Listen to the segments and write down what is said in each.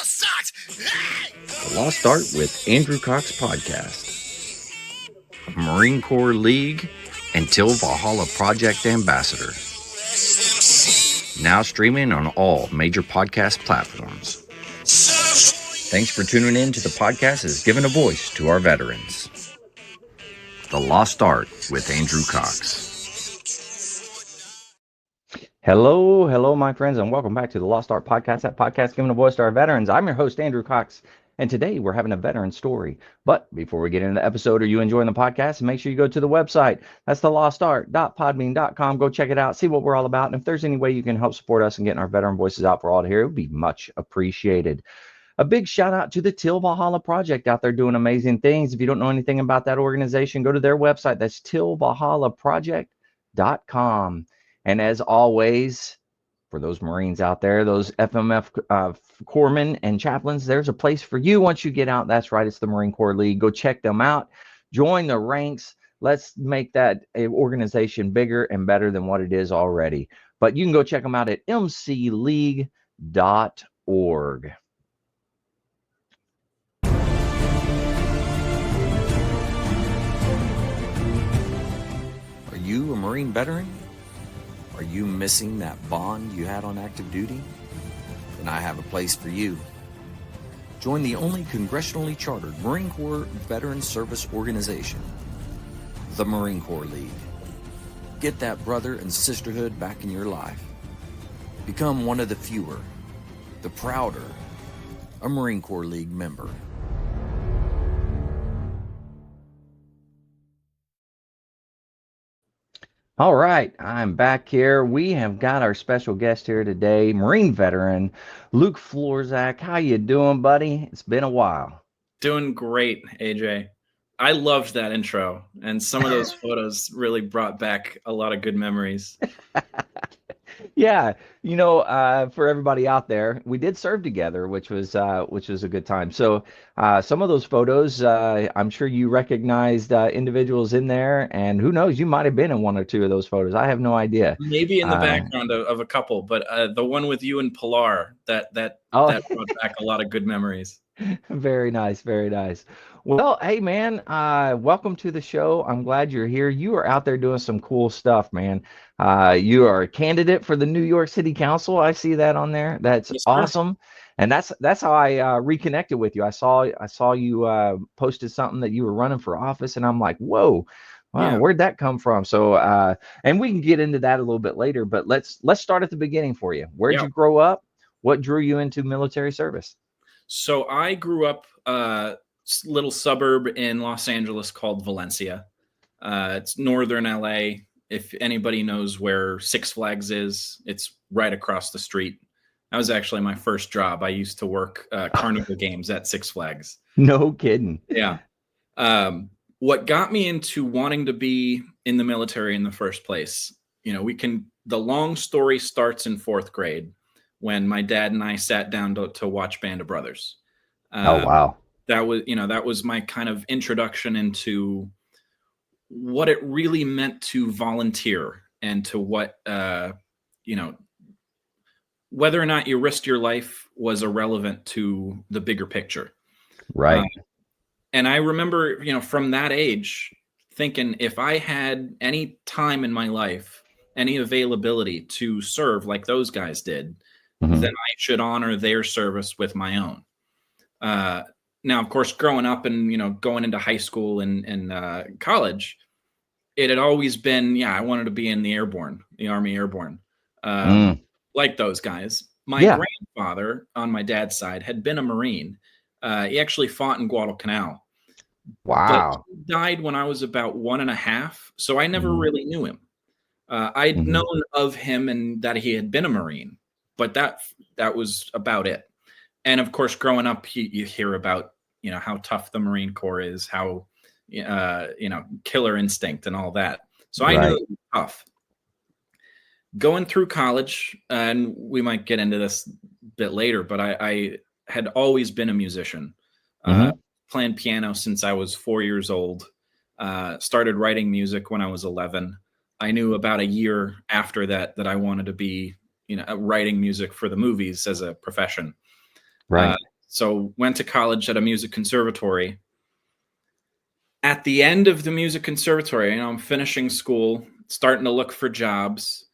The Lost Art with Andrew Cox podcast. Marine Corps League and Till Valhalla Project Ambassador. Now streaming on all major podcast platforms. Thanks for tuning in to the podcast that's given a voice to our veterans. The Lost Art with Andrew Cox. Hello, my friends, and welcome back to the Lost Art Podcast, that podcast giving a voice to our veterans. I'm your host, Andrew Cox, and today we're having a veteran story. But before we get into the episode, are you enjoying the podcast? Make sure you go to the website. That's thelostart.podbean.com. Go check it out, see what we're all about, and if there's any way you can help support us in getting our veteran voices out for all to hear, it would be much appreciated. A big shout out to the Till Valhalla Project out there doing amazing things. If you don't know anything about that organization, go to their website. That's tillvalhallaproject.com. And as always, for those Marines out there, those FMF corpsmen and chaplains, there's a place for you once you get out. That's right. It's the Marine Corps League. Go check them out. Join the ranks. Let's make that organization bigger and better than what it is already. But you can go check them out at mcleague.org. Are you a Marine veteran? Are you missing that bond you had on active duty? Then I have a place for you. Join the only congressionally chartered Marine Corps Veteran Service Organization, the Marine Corps League. Get that brother and sisterhood back in your life. Become one of the fewer, the prouder, a Marine Corps League member. All right, I'm back here. We have got our special guest here today, Marine veteran Luke Florczak. How you doing, buddy? It's been a while. Doing great, AJ. I loved that intro, and some of those photos really brought back a lot of good memories. Yeah, for everybody out there, we did serve together, which was a good time. So some of those photos, I'm sure you recognized individuals in there, and who knows, you might have been in one or two of those photos. I have no idea. Maybe in the background of a couple, but the one with you and Pilar, that brought back a lot of good memories. Very nice, very nice. Well, hey man, welcome to the show. I'm glad you're here. You are out there doing some cool stuff, man. You are a candidate for the New York City Council. I see that on there. That's awesome. And that's how I reconnected with you. I saw you posted something that you were running for office, and I'm like, whoa, wow, yeah. Where'd that come from? So and we can get into that a little bit later, but let's start at the beginning for you. Where'd you grow up? What drew you into military service? So I grew up little suburb in Los Angeles called Valencia. It's northern LA. If anybody knows where Six Flags is, it's right across the street. That was actually my first job. I used to work carnival games at Six Flags. No kidding. Yeah. What got me into wanting to be in the military in the first place, the long story starts in 4th grade when my dad and I sat down to watch Band of Brothers. Oh, wow. That was my kind of introduction into what it really meant to volunteer and to what, whether or not you risked your life was irrelevant to the bigger picture. Right. And I remember, from that age thinking if I had any time in my life, any availability to serve like those guys did, then I should honor their service with my own. Now, of course, growing up and, going into high school and college, it had always been, I wanted to be in the Army Airborne, like those guys. My grandfather on my dad's side had been a Marine. He actually fought in Guadalcanal. Wow. But he died when I was about 1.5. So I never really knew him. I'd known of him and that he had been a Marine, but that was about it. And of course, growing up, you hear about, how tough the Marine Corps is, how, killer instinct and all that. So I knew it was tough. Going through college, and we might get into this a bit later, but I had always been a musician, playing piano since I was 4 years old, started writing music when I was 11. I knew about a year after that I wanted to be, writing music for the movies as a profession. Right. So went to college at a music conservatory. At the end of the music conservatory, I'm finishing school, starting to look for jobs,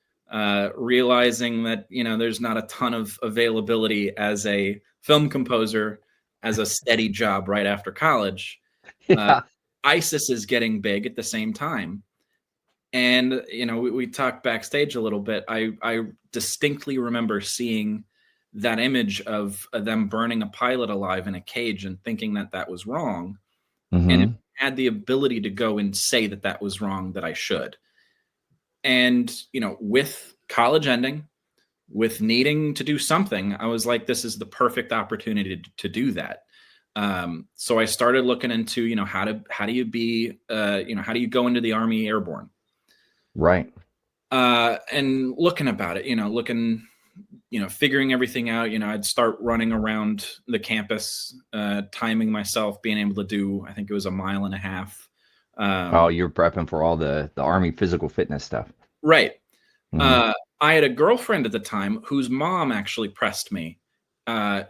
realizing that, there's not a ton of availability as a film composer, as a steady job right after college. Yeah. ISIS is getting big at the same time. And, we talked backstage a little bit. I distinctly remember seeing that image of them burning a pilot alive in a cage and thinking that that was wrong. And if I had the ability to go and say that that was wrong, that I should. And, with college ending, with needing to do something, I was like, this is the perfect opportunity to do that. So I started looking into, how do you be, how do you go into the Army Airborne? Right. And looking about it, figuring everything out, I'd start running around the campus, timing myself, being able to do, I think it was 1.5 miles. You're prepping for all the Army physical fitness stuff. Right. I had a girlfriend at the time whose mom actually pressed me.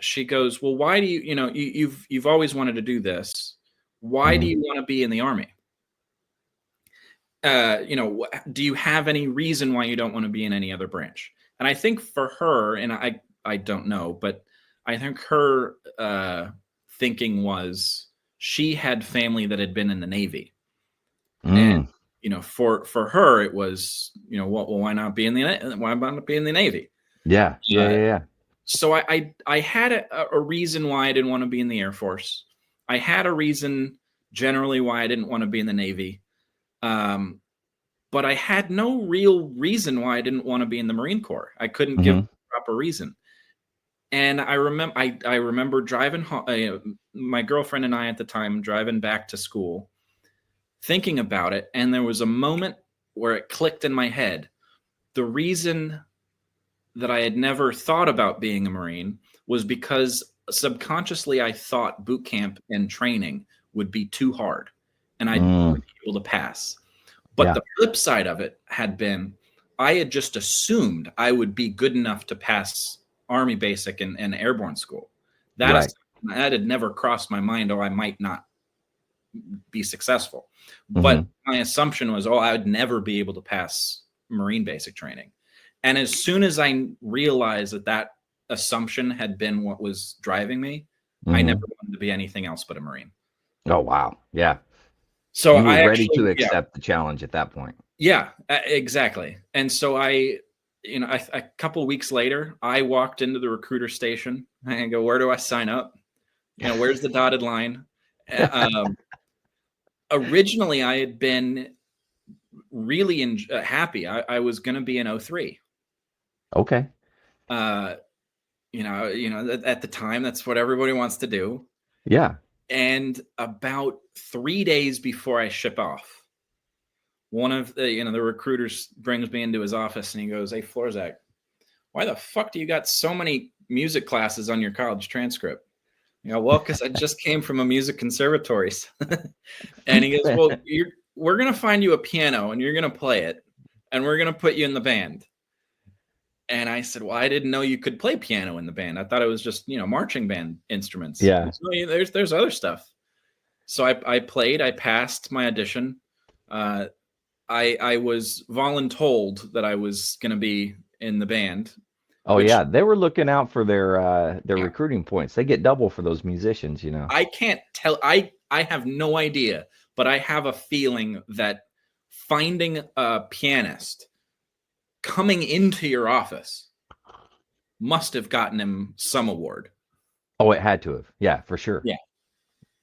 She goes, well, why do you've always wanted to do this. Why do you want to be in the Army? Do you have any reason why you don't want to be in any other branch? And I think for her, and I don't know, but I think her thinking was she had family that had been in the Navy. And, for her, it was, well, why not be in the Navy? Yeah. Yeah. So I had a reason why I didn't want to be in the Air Force. I had a reason generally why I didn't want to be in the Navy. But I had no real reason why I didn't want to be in the Marine Corps. I couldn't give a proper reason. And I remember driving home, my girlfriend and I at the time driving back to school, thinking about it. And there was a moment where it clicked in my head. The reason that I had never thought about being a Marine was because subconsciously I thought boot camp and training would be too hard and I'd be able to pass. But the flip side of it had been, I had just assumed I would be good enough to pass Army basic and airborne school. That had never crossed my mind, I might not be successful. But my assumption was, I would never be able to pass Marine basic training. And as soon as I realized that assumption had been what was driving me, I never wanted to be anything else but a Marine. Oh, wow. Yeah. So you were ready to accept the challenge at that point. Yeah, exactly. And so a couple of weeks later, I walked into the recruiter station and I go, where do I sign up? Where's the dotted line? Originally, I had been really happy. I was going to be an 03. Okay. At the time, that's what everybody wants to do. Yeah. And about 3 days before I ship off, one of the recruiters brings me into his office and he goes, hey, Florczak, why the fuck do you got so many music classes on your college transcript? Well, because I just came from a music conservatory. And he goes, well, we're going to find you a piano and you're going to play it and we're going to put you in the band. And I said, well, I didn't know you could play piano in the band. I thought it was just, marching band instruments. Yeah. So, there's other stuff. So I played, I passed my audition. I was voluntold that I was going to be in the band. Oh, yeah. They were looking out for their recruiting points. They get double for those musicians, I can't tell. I have no idea, but I have a feeling that finding a pianist coming into your office must have gotten him some award. Oh, it had to have. Yeah, for sure. Yeah.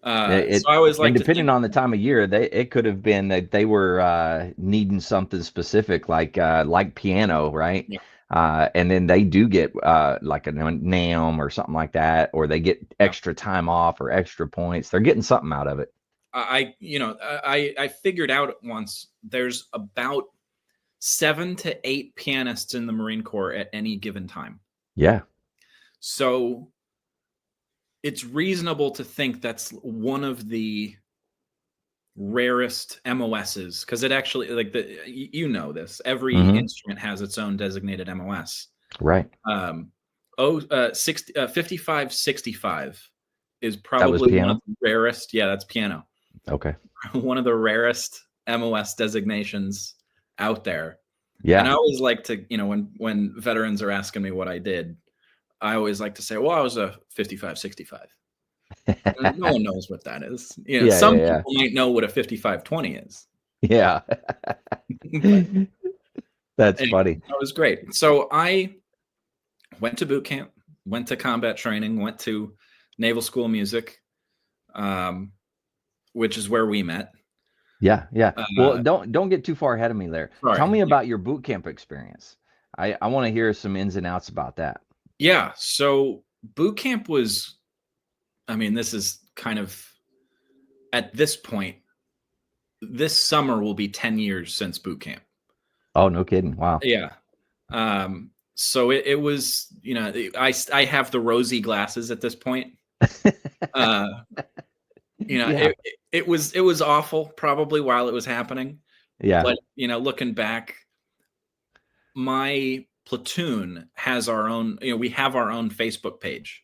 So I was like, depending on the time of year, it could have been that they were needing something specific, like piano, right? Yeah. And then they do get like a NAM or something like that, or they get extra time off or extra points. They're getting something out of it. I figured out once there's about 7 to 8 pianists in the Marine Corps at any given time. Yeah. So it's reasonable to think that's one of the rarest MOSs, because it actually, like, this, every instrument has its own designated MOS. Right. 5565 is That was probably one of piano? the rarest. Yeah, that's piano. Okay. One of the rarest MOS designations out there. And I Yeah. always like to, when veterans are asking me what I did, I always like to say, well, I was a 55-65. No one knows what that is. Yeah, Some yeah, people might know what a 55-20 is. yeah. But Yeah. That's anyway, funny. that was great. So I went to boot camp, went to combat training, went to Naval School of Music, which is where we met. Yeah, yeah. Well, Uh, don't get too far ahead of me there. Tell sorry. me about your boot camp experience. I want to hear some ins and outs about that. Yeah. So boot camp was, this is kind of at this point, this summer will be 10 years since boot camp. Oh, no kidding. Wow. Yeah. So it was, I have the rosy glasses at this point. Uh, Yeah. it was awful probably while it was happening. Yeah. But, looking back, my platoon has our own, we have our own Facebook page.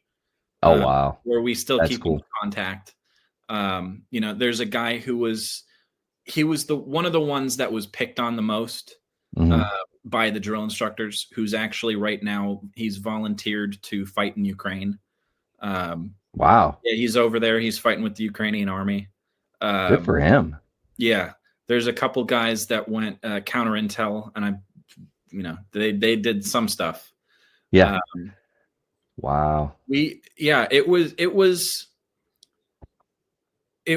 Oh, wow. Where we still That's keep in cool. contact. There's a guy he was one of the ones that was picked on the most Hmm. by the drill instructors, who's actually right now, he's volunteered to fight in Ukraine. Wow. Yeah, he's over there. He's fighting with the Ukrainian army. Good for him. Yeah, there's a couple guys that went counter intel, and they did some stuff. Yeah. Wow. It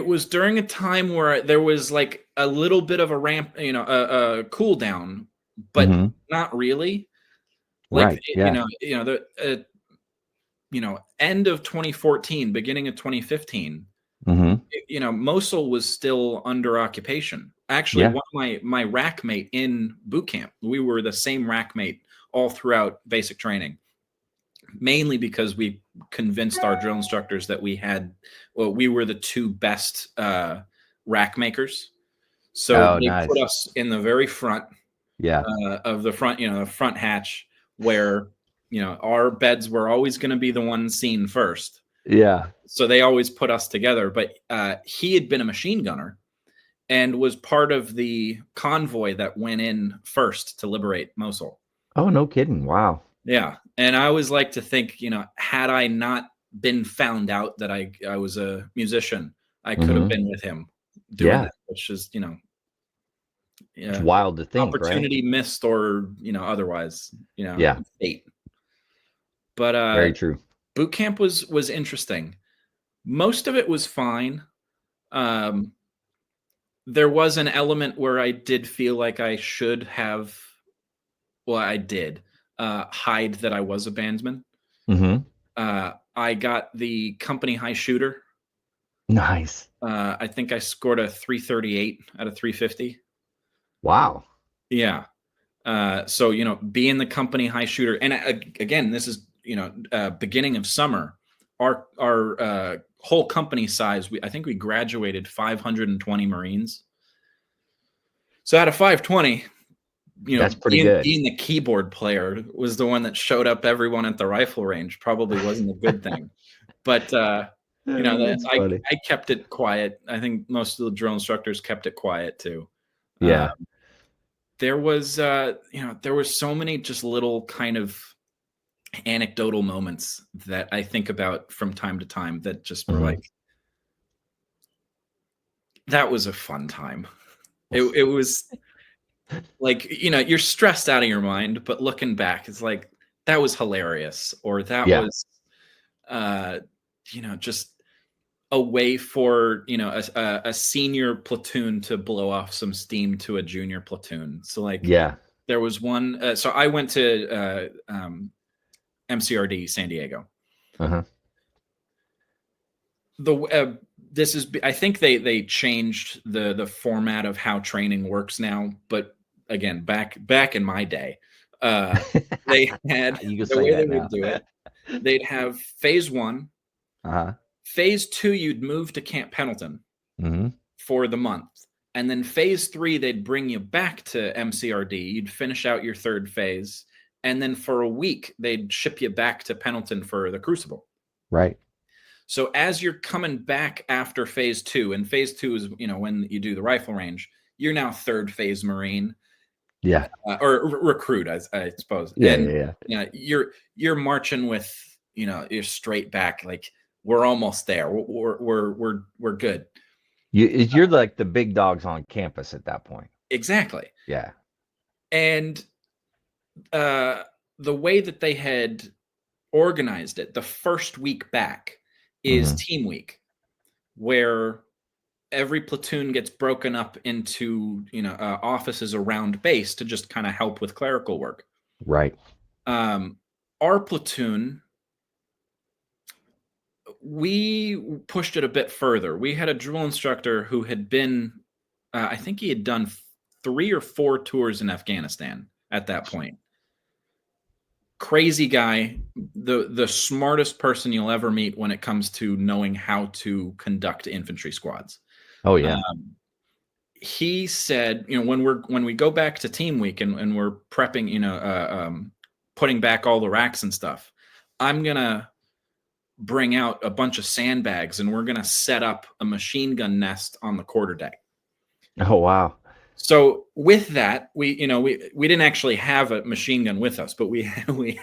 was during a time where there was like a little bit of a ramp, a cool down, but Hmm. not really. Like, Right. Yeah. end of 2014, beginning of 2015, Hmm. Mosul was still under occupation. Actually, Yeah. one of my rack mate in boot camp, we were the same rack mate all throughout basic training, mainly because we convinced our drill instructors that we were the two best rack makers. So Oh, they put nice. us in the very front Yeah. of the front, the front hatch, where, our beds were always going to be the ones seen first. Yeah. So they always put us together. But he had been a machine gunner and was part of the convoy that went in first to liberate Mosul. Oh, no kidding. Wow. Yeah. And I always like to think, had I not been found out that I was a musician, I could have Hmm. been with him doing Yeah. that, which is, It's yeah, wild to think, right? opportunity missed, or, otherwise, Yeah. fate. But Very true. boot camp was interesting. Most of it was fine. There was an element where I did feel like I should have, well, I did hide that I was a bandsman. Hmm. I got the company high shooter. Nice. I think I scored a 338 out of 350. Wow. Yeah. So, being the company high shooter, and again, this is, beginning of summer, our whole company size, I think we graduated 520 Marines. So out of 520, That's pretty being good. the keyboard player was the one that showed up everyone at the rifle range. Probably wasn't a good thing. But That's I funny. kept it quiet. I think most of the drill instructors kept it quiet too. Yeah. There was so many just little kind of anecdotal moments that I think about from time to time that just were Hmm. like, that was a fun time. It was like, you're stressed out of your mind, but looking back, it's like, that was hilarious, or that Yeah. was just a way for, a senior platoon to blow off some steam to a junior platoon. So like, Yeah. there was one, so I went to MCRD San Diego. Uh-huh. I think they changed the format of how training works now, but again, back in my day, they had You can the say way they that now. would do it. They'd have phase 1, Uh-huh. phase 2, you'd move to Camp Pendleton Hmm. for the month, and then phase 3, they'd bring you back to MCRD. You'd finish out your third phase, and then for a week, they'd ship you back to Pendleton for the Crucible. Right. So as you're coming back after phase 2, and phase 2 is, when you do the rifle range, you're now third phase Marine, or recruit, I suppose. And you're marching with, you're straight back, like we're almost there. We're good. You're like the big dogs on campus at that point. Exactly. Yeah. And the way that they had organized it, the first week back is team week, where every platoon gets broken up into offices around base to just kind of help with clerical work. Right. Our platoon, we pushed it a bit further. We had a drill instructor who had been, I think he had done 3 or 4 tours in Afghanistan at that point. Crazy guy, the smartest person you'll ever meet when it comes to knowing how to conduct infantry squads. Oh yeah. He said, when we go back to team week and we're prepping, putting back all the racks and stuff, I'm gonna bring out a bunch of sandbags and we're gonna set up a machine gun nest on the quarterdeck. Oh wow. So with that, we didn't actually have a machine gun with us, but we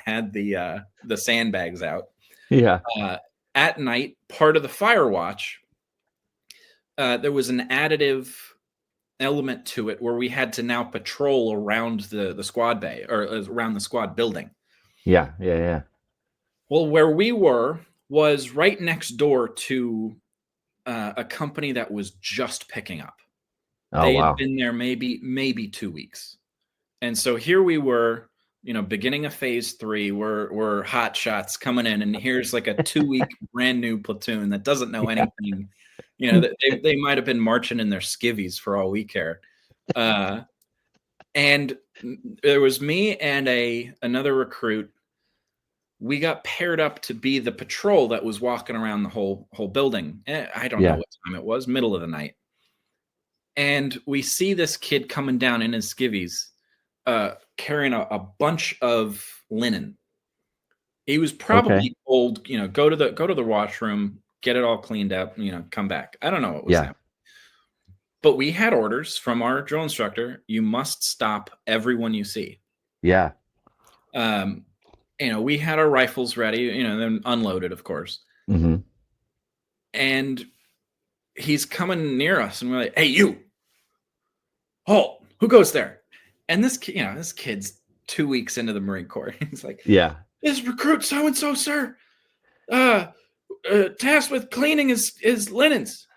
had the sandbags out. Yeah. At night, part of the fire watch, there was an additive element to it where we had to now patrol around the squad bay, or around the squad building. Yeah. Well, where we were was right next door to a company that was just picking up. They had been there maybe 2 weeks. And so here we were, beginning of phase 3, we're hot shots coming in, and here's like a 2-week brand new platoon that doesn't know anything. They might have been marching in their skivvies for all we care. And there was me and another recruit. We got paired up to be the patrol that was walking around the whole building. I don't know what time it was, middle of the night. And we see this kid coming down in his skivvies, carrying a bunch of linen. He was probably told, go to the washroom, get it all cleaned up, come back. I don't know what was happening. But we had orders from our drill instructor: you must stop everyone you see. Yeah. We had our rifles ready, then unloaded, of course. Mm-hmm. And he's coming near us, and we're like, "Hey, you! Halt! Who goes there?" And this kid's 2 weeks into the Marine Corps. He's like, "Yeah, this recruit so and so, sir. Tasked with cleaning his linens."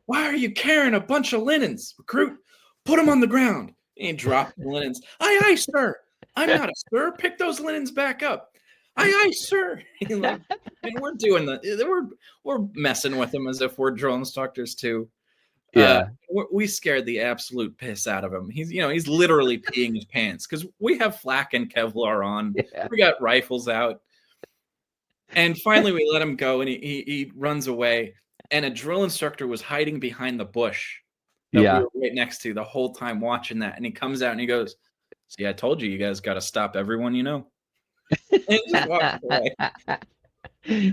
"Why are you carrying a bunch of linens, recruit? Put them on the ground." And he dropped the linens. "Aye, aye, sir. I'm not a sir. Pick those linens back up." "Aye, aye, sir." And we're doing we're messing with him as if we're drill instructors too. Yeah. We scared the absolute piss out of him. He's literally peeing his pants because we have flak and Kevlar on. Yeah. We got rifles out. And finally we let him go, and he runs away. And a drill instructor was hiding behind the bush that we were right next to the whole time watching that. And he comes out and he goes, "See, I told you guys got to stop everyone you know." And he just walked away.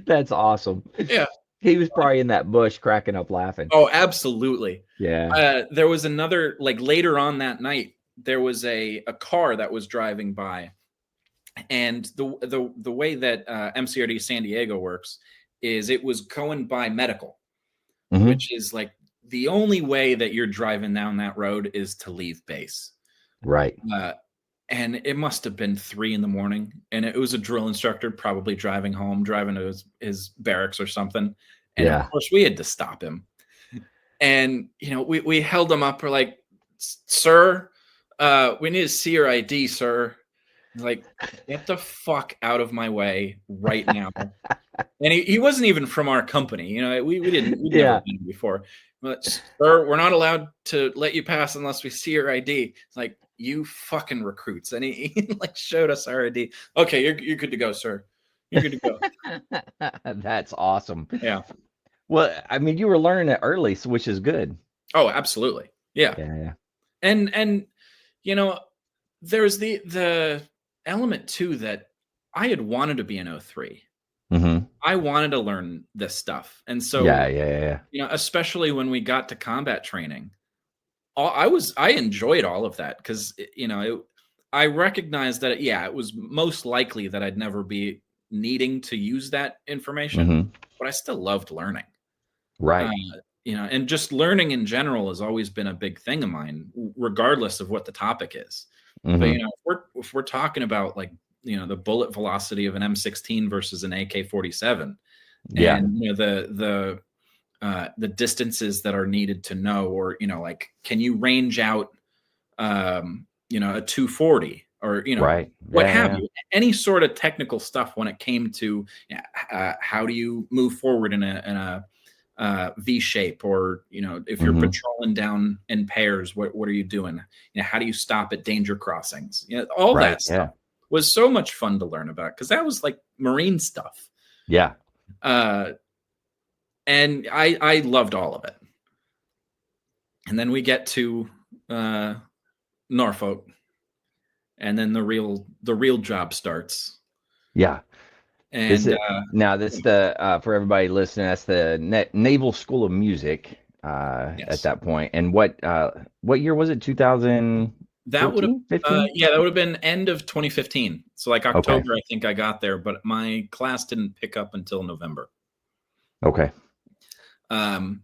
That's awesome. Yeah. He was probably in that bush cracking up laughing. Oh, absolutely. Yeah. There was another, later on that night, there was a car that was driving by. And the way that MCRD San Diego works is it was going by medical, which is like the only way that you're driving down that road is to leave base. Right. And it must have been 3 a.m, and it was a drill instructor probably driving to his barracks or something. And of course we had to stop him. And, we held him up. We're like, "Sir, we need to see your ID, sir." He's like, "Get the fuck out of my way right now." And he wasn't even from our company. We didn't, we'd never been before. But, "Sir, we're not allowed to let you pass unless we see your ID." It's like, "You fucking recruits." And he showed us our ID. "Okay, you're good to go, sir. You're good to go." That's awesome. Yeah. Well, I mean, you were learning it early, which is good. Oh, absolutely. Yeah. Yeah. And there's the element too that I had wanted to be an 03. I wanted to learn this stuff. And Yeah, so, yeah, yeah. especially when we got to combat training, I enjoyed all of that because, I recognized that, yeah, it was most likely that I'd never be needing to use that information, Hmm. but I still loved learning. Uh, Right. and just learning in general has always been a big thing of mine, regardless of what the topic is. But Hmm. if we're talking about like the bullet velocity of an M16 versus an AK-47, Yeah. and the distances that are needed to know, or like can you range out a 240, or Right. what Yeah, have yeah. you, any sort of technical stuff when it came to how do you move forward in a V shape, or if you're Hmm. patrolling down in pairs, what are you doing? How do you stop at danger crossings? All Right. that stuff Yeah. was so much fun to learn about because that was like Marine stuff. Yeah. Uh, and I loved all of it. And then we get to Norfolk, and then the real job starts. Yeah. This And is now that's the for everybody listening, that's the Naval School of Music at yes, that point. And what year was it? that would have 2014, 15? yeah, that would have been end of 2015. So like Okay. October, I think I got there, but my class didn't pick up until November. Okay. Um,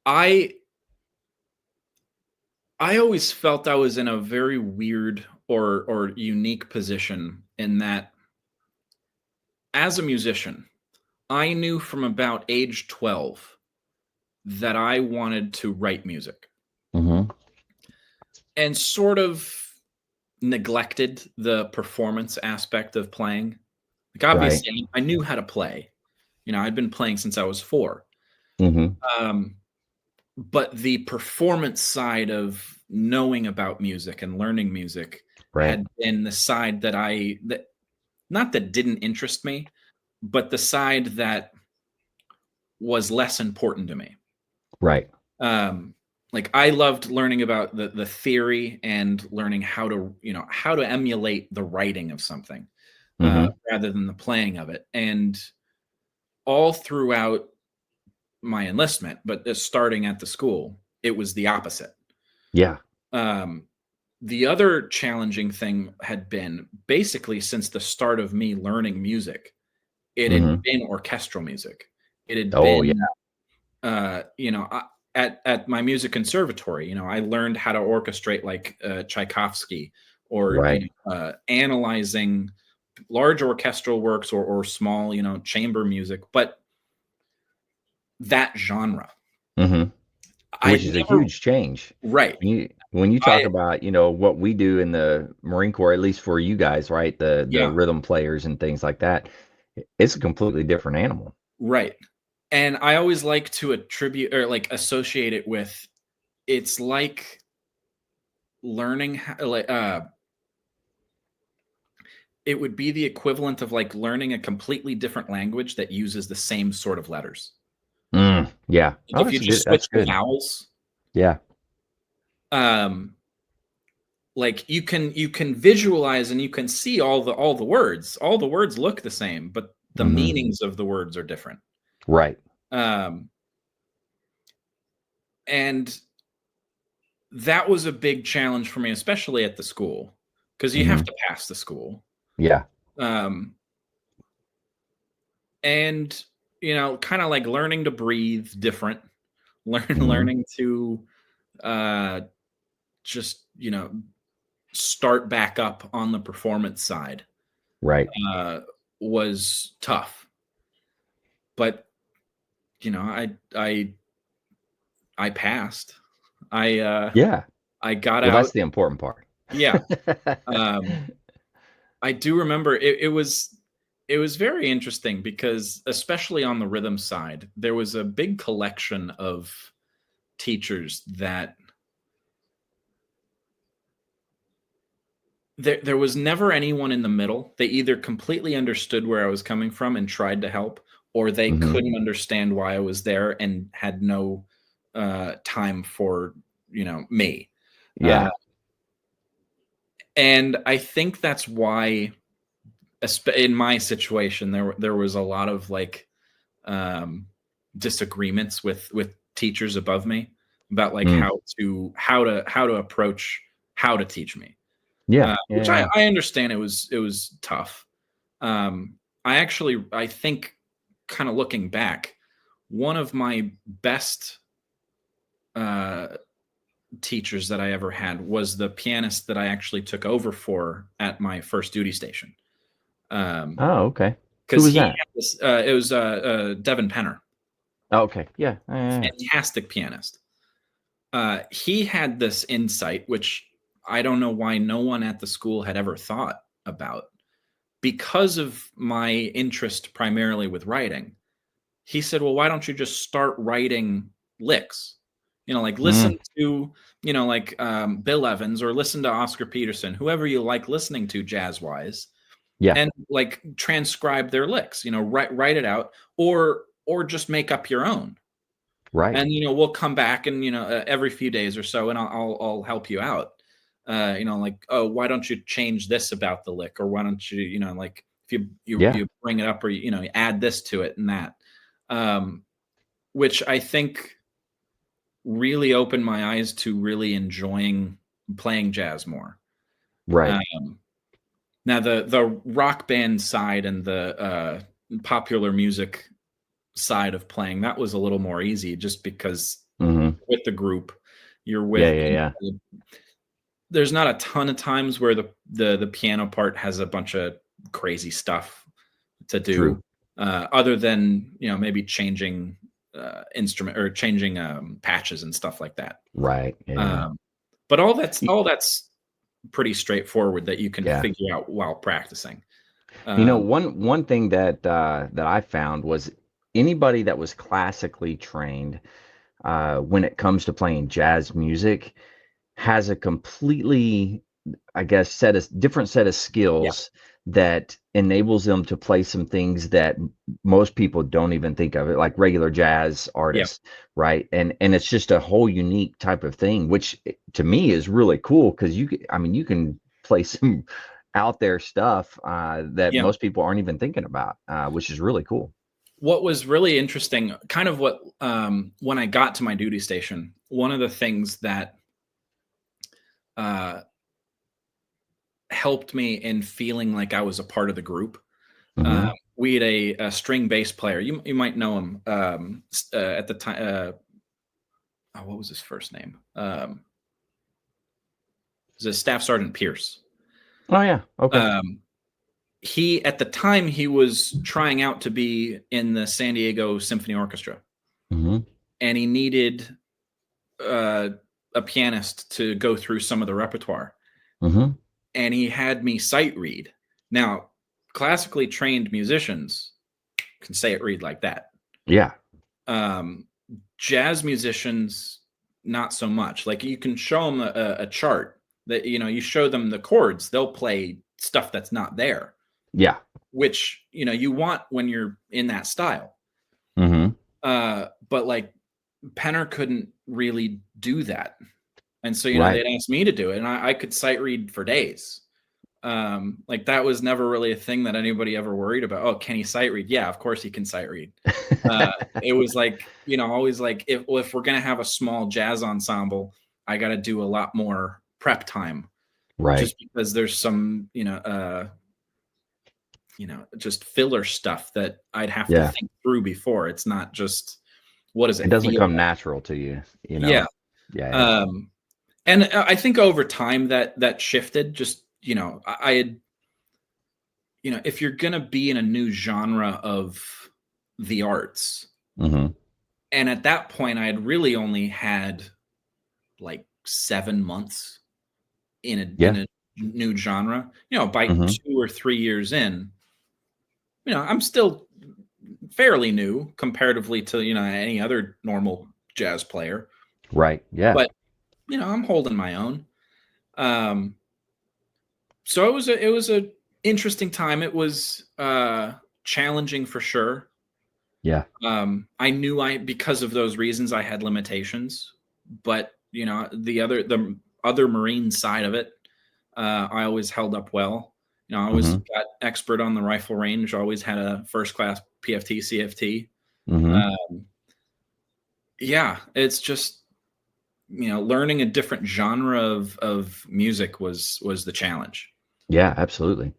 I I always felt I was in a very weird or unique position in that as a musician, I knew from about age 12 that I wanted to write music, Hmm. and sort of neglected the performance aspect of playing. Like, Right. obviously, I knew how to play. I'd been playing since I was 4. Hmm. Um, but the performance side of knowing about music and learning music Right. had been the side that not that didn't interest me, but the side that was less important to me. Right. Um, like, I loved learning about the theory and learning how to emulate the writing of something, Hmm. rather than the playing of it. And all throughout my enlistment, but starting at the school, it was the opposite. Yeah. Um, the other challenging thing had been basically since the start of me learning music, it had Hmm. been orchestral music. It had Oh yeah. been, at my music conservatory, I learned how to orchestrate like Tchaikovsky, or Right. analyzing large orchestral works, or small, chamber music, but that genre. Hmm. Which I'd is a never huge change. Right. When you talk I about, what we do in the Marine Corps, at least for you guys, right? The Yeah, rhythm players and things like that, it's a completely different animal. right. And I always like to attribute or like associate it with, it's like learning how, like it would be the equivalent of like learning a completely different language that uses the same sort of letters. Yeah. Like Oh, if you that's just good. switch That's the good. vowels, Yeah. um like you can visualize and you can see all the words. All the words look the same, but the Hmm. meanings of the words are different. Right. Um and that was a big challenge for me, especially at the school, because you have Hmm. to pass the school. Yeah. Um, and kind of like learning to breathe different, Hmm. learning to uh, just start back up on the performance side Right. uh, was tough. But I passed. Yeah. I got Well, that's out. the important part. Yeah. Um, I do remember it was very interesting because, especially on the rhythm side, there was a big collection of teachers that there was never anyone in the middle. They either completely understood where I was coming from and tried to help, or they Hmm. couldn't understand why I was there and had no time for me. Uh, Yeah. and I think that's why in my situation, there was a lot of like disagreements with teachers above me about like how to approach how to teach me. Which I understand it was tough. I think, kind of looking back, one of my best teachers that I ever had was the pianist that I actually took over for at my first duty station. Okay. Who Because was he that? had this, it was Devin Penner. Oh, okay. Yeah. Fantastic pianist. He had this insight, which I don't know why no one at the school had ever thought about. Because of my interest primarily with writing, he said, well, why don't you just start writing licks? Like listen to, like Bill Evans, or listen to Oscar Peterson, whoever you like listening to jazz-wise. Yeah. And like transcribe their licks, write it out, or just make up your own. Right. And we'll come back and every few days or so, and I'll help you out. Like, oh, why don't you change this about the lick, or why don't you like if you bring it up, or you add this to it and that, which I think really opened my eyes to really enjoying playing jazz more. Right. Now the rock band side and the popular music side of playing, that was a little more easy, just because with the group you're with, there's not a ton of times where the piano part has a bunch of crazy stuff to do. Other than maybe changing instrument or changing patches and stuff like that. Right. Yeah. But all that's pretty straightforward that you can figure out while practicing. One thing that I found was anybody that was classically trained when it comes to playing jazz music has a completely, I guess, different set of skills that enables them to play some things that most people don't even think of it, like regular jazz artists, right? And it's just a whole unique type of thing, which to me is really cool, because you can play some out there stuff that most people aren't even thinking about, which is really cool. What was really interesting, kind of what when I got to my duty station, one of the things that helped me in feeling like I was a part of the group. We had a string bass player. You might know him at the time. What was his first name? It was a Staff Sergeant Pierce. Oh yeah. Okay. He, at the time, he was trying out to be in the San Diego Symphony Orchestra, and he needed a pianist to go through some of the repertoire. And he had me sight read. Now, classically trained musicians can sight read like that. Yeah. Jazz musicians, not so much. Like, you can show them a chart that, you show them the chords, they'll play stuff that's not there. Yeah. Which, you want when you're in that style. But like Penner couldn't really do that. And so, they'd ask me to do it, and I could sight read for days. Like, that was never really a thing that anybody ever worried about. Oh, can he sight read? Yeah, of course he can sight read. It was like, always like, if we're going to have a small jazz ensemble, I got to do a lot more prep time. Right. Just because there's some, just filler stuff that I'd have to think through before. It's not just, what is it? It doesn't come natural to you, Yeah. And I think over time that shifted. Just, I had, if you're going to be in a new genre of the arts, and at that point I had really only had like 7 months in a new genre, by 2 or 3 years in, I'm still fairly new comparatively to, any other normal jazz player. Right. Yeah. But, I'm holding my own. So it was a interesting time. It was challenging for sure. Yeah. I knew because of those reasons I had limitations, but the other Marine side of it, I always held up well. I always got expert on the rifle range, always had a first class PFT, CFT. Yeah, it's just, learning a different genre of music was the challenge. Yeah, absolutely.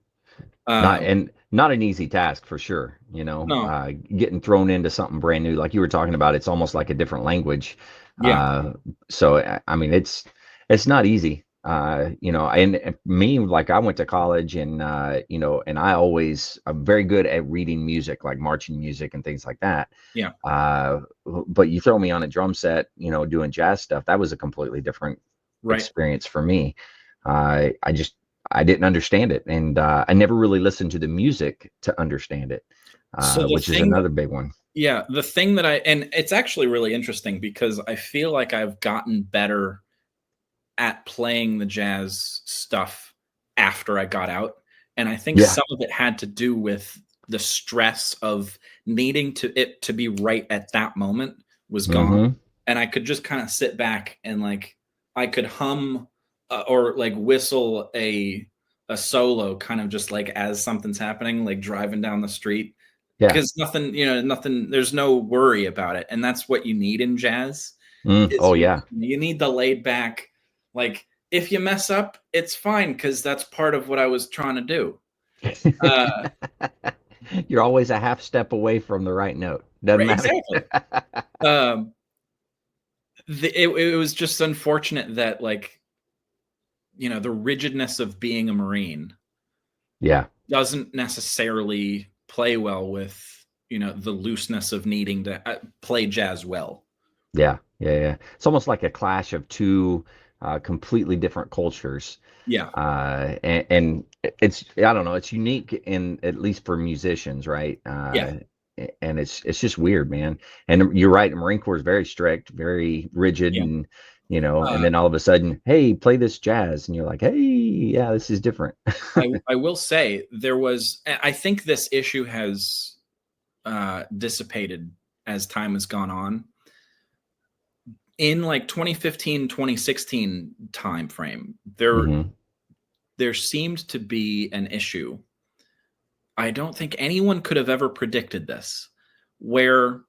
Not an easy task for sure. No. Getting thrown into something brand new, like you were talking about, it's almost like a different language. Yeah. So I mean, it's not easy. And me, like I went to college, and and I'm very good at reading music, like marching music and things like that. Yeah. But you throw me on a drum set, doing jazz stuff, that was a completely different Right. experience for me. I didn't understand it, and I never really listened to the music to understand it, which is another big one. Yeah, the thing that and it's actually really interesting because I feel like I've gotten better at playing the jazz stuff after I got out. And I think some of it had to do with the stress of needing it to be right at that moment was gone. And I could just kind of sit back and like, I could hum or like whistle a solo kind of just like as something's happening, like driving down the street. Because nothing, there's no worry about it. And that's what you need in jazz. You need the laid back, like if you mess up, it's fine because that's part of what I was trying to do. You're always a half step away from the right note. Doesn't matter. Exactly. It was just unfortunate that like, the rigidness of being a Marine doesn't necessarily play well with, the looseness of needing to play jazz well. Yeah. It's almost like a clash of two completely different cultures. Yeah. And it's, I don't know, it's unique in, at least for musicians, right? And it's just weird, man. And you're right, the Marine Corps is very strict, very rigid, and and then all of a sudden, hey, play this jazz, and you're like, hey, yeah, this is different. I will say I think this issue has dissipated as time has gone on. In like 2015, 2016 time frame, there seemed to be an issue. I don't think anyone could have ever predicted this, where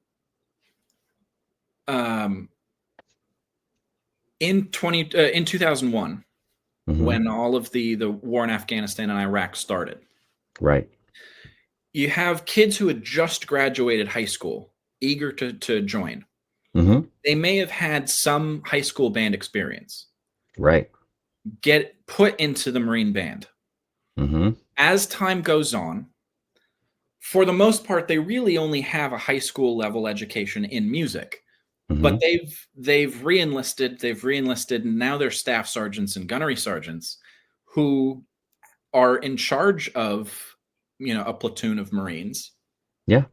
in 2001, when all of the war in Afghanistan and Iraq started, right, you have kids who had just graduated high school, eager to join. They may have had some high school band experience. Right. Get put into the Marine band. As time goes on, for the most part, they really only have a high school level education in music. But they've re-enlisted, and now they're staff sergeants and gunnery sergeants who are in charge of, a platoon of Marines. Yeah.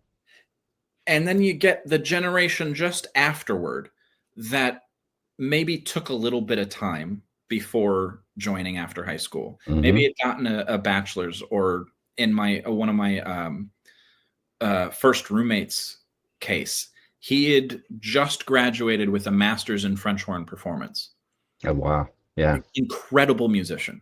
And then you get the generation just afterward that maybe took a little bit of time before joining after high school. Maybe had gotten a bachelor's, or in one of my first roommates' case, he had just graduated with a master's in French horn performance. Oh, wow. Yeah. Incredible musician.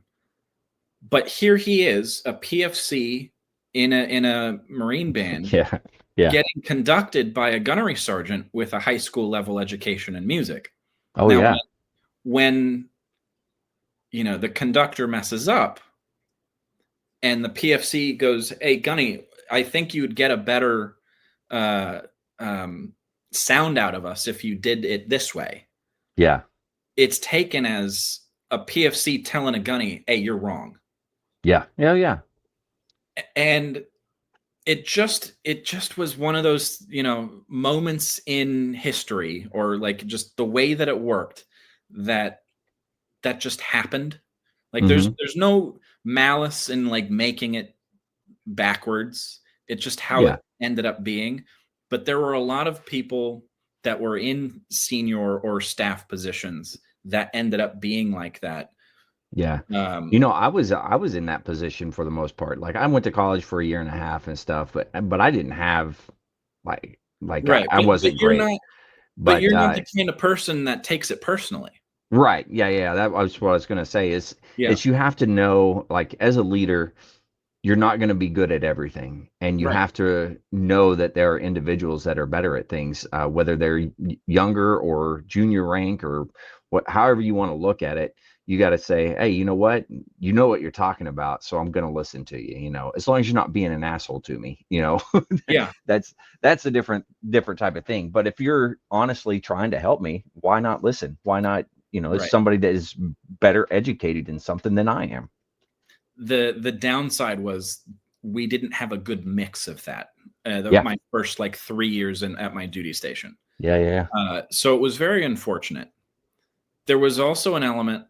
But here he is, a PFC in a Marine band. Yeah. Getting conducted by a gunnery sergeant with a high school level education in music. Oh, now, yeah. When the conductor messes up and the PFC goes, hey, Gunny, I think you would get a better sound out of us if you did it this way. Yeah. It's taken as a PFC telling a Gunny, hey, you're wrong. Yeah. Yeah. And it just was one of those, moments in history, or like just the way that it worked, that just happened. Like there's no malice in like making it backwards. It's just how it ended up being. But there were a lot of people that were in senior or staff positions that ended up being like that. Yeah. I was in that position for the most part. Like I went to college for a year and a half and stuff, but I didn't have like right. I wasn't great. But you're not the kind of person that takes it personally. Right. Yeah. That was what I was going to say is you have to know, like as a leader, you're not going to be good at everything, and you Right. have to know that there are individuals that are better at things, whether they're younger or junior rank or however you want to look at it. You got to say, hey, you know what, you're talking about, so I'm going to listen to you, as long as you're not being an asshole to me. Yeah. That's a different type of thing. But if you're honestly trying to help me, why not listen? Why not, it's Right. somebody that is better educated in something than I am. The downside was we didn't have a good mix of that. Yeah. My first like 3 years at my duty station. Yeah. So it was very unfortunate. There was also an element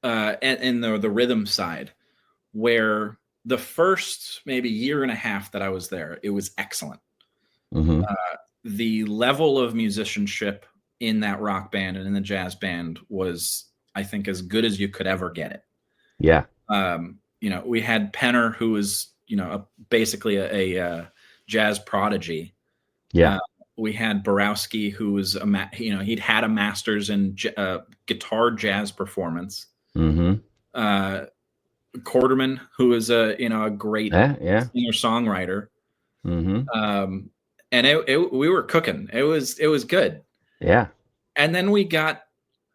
in the rhythm side where the first maybe year and a half that I was there, it was excellent. Mm-hmm. The level of musicianship in that rock band and in the jazz band was, I think, as good as you could ever get it. Yeah. We had Penner, who was, basically a jazz prodigy. Yeah. We had Borowski, who was he'd had a master's in guitar jazz performance. Mm-hmm. Quarterman, who was a great Yeah. singer-songwriter. Mm-hmm. And we were cooking. It was good. Yeah. And then we got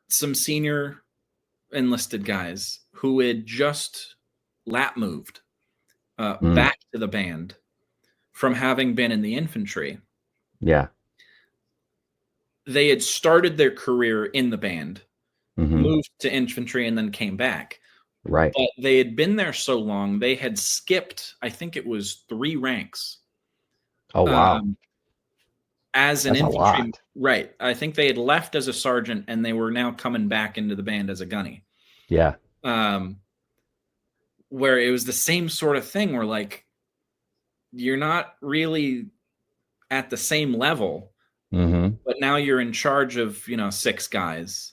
some senior enlisted guys who had just lap moved back to the band from having been in the infantry. Yeah. They had started their career in the band, Mm-hmm. moved to infantry, and then came back. Right. But they had been there so long, they had skipped, I think it was 3 ranks. Oh, wow. As an That's infantry, a lot. right? I think they had left as a sergeant, and they were now coming back into the band as a gunny. Yeah. Where it was the same sort of thing, where like you're not really at the same level, but now you're in charge of 6 guys,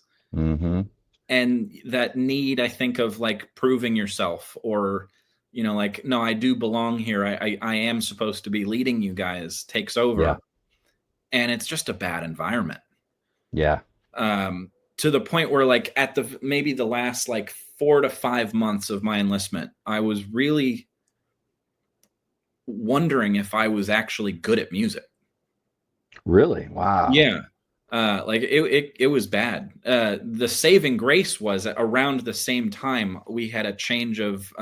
and that need, I think, of like proving yourself, or like, no, I do belong here. I am supposed to be leading you guys, takes over. Yeah. And it's just a bad environment. Yeah. To the point where like at maybe the last like 4 to 5 months of my enlistment, I was really wondering if I was actually good at music. Really? Wow. Yeah. Like it was bad. The saving grace was around the same time we had a change of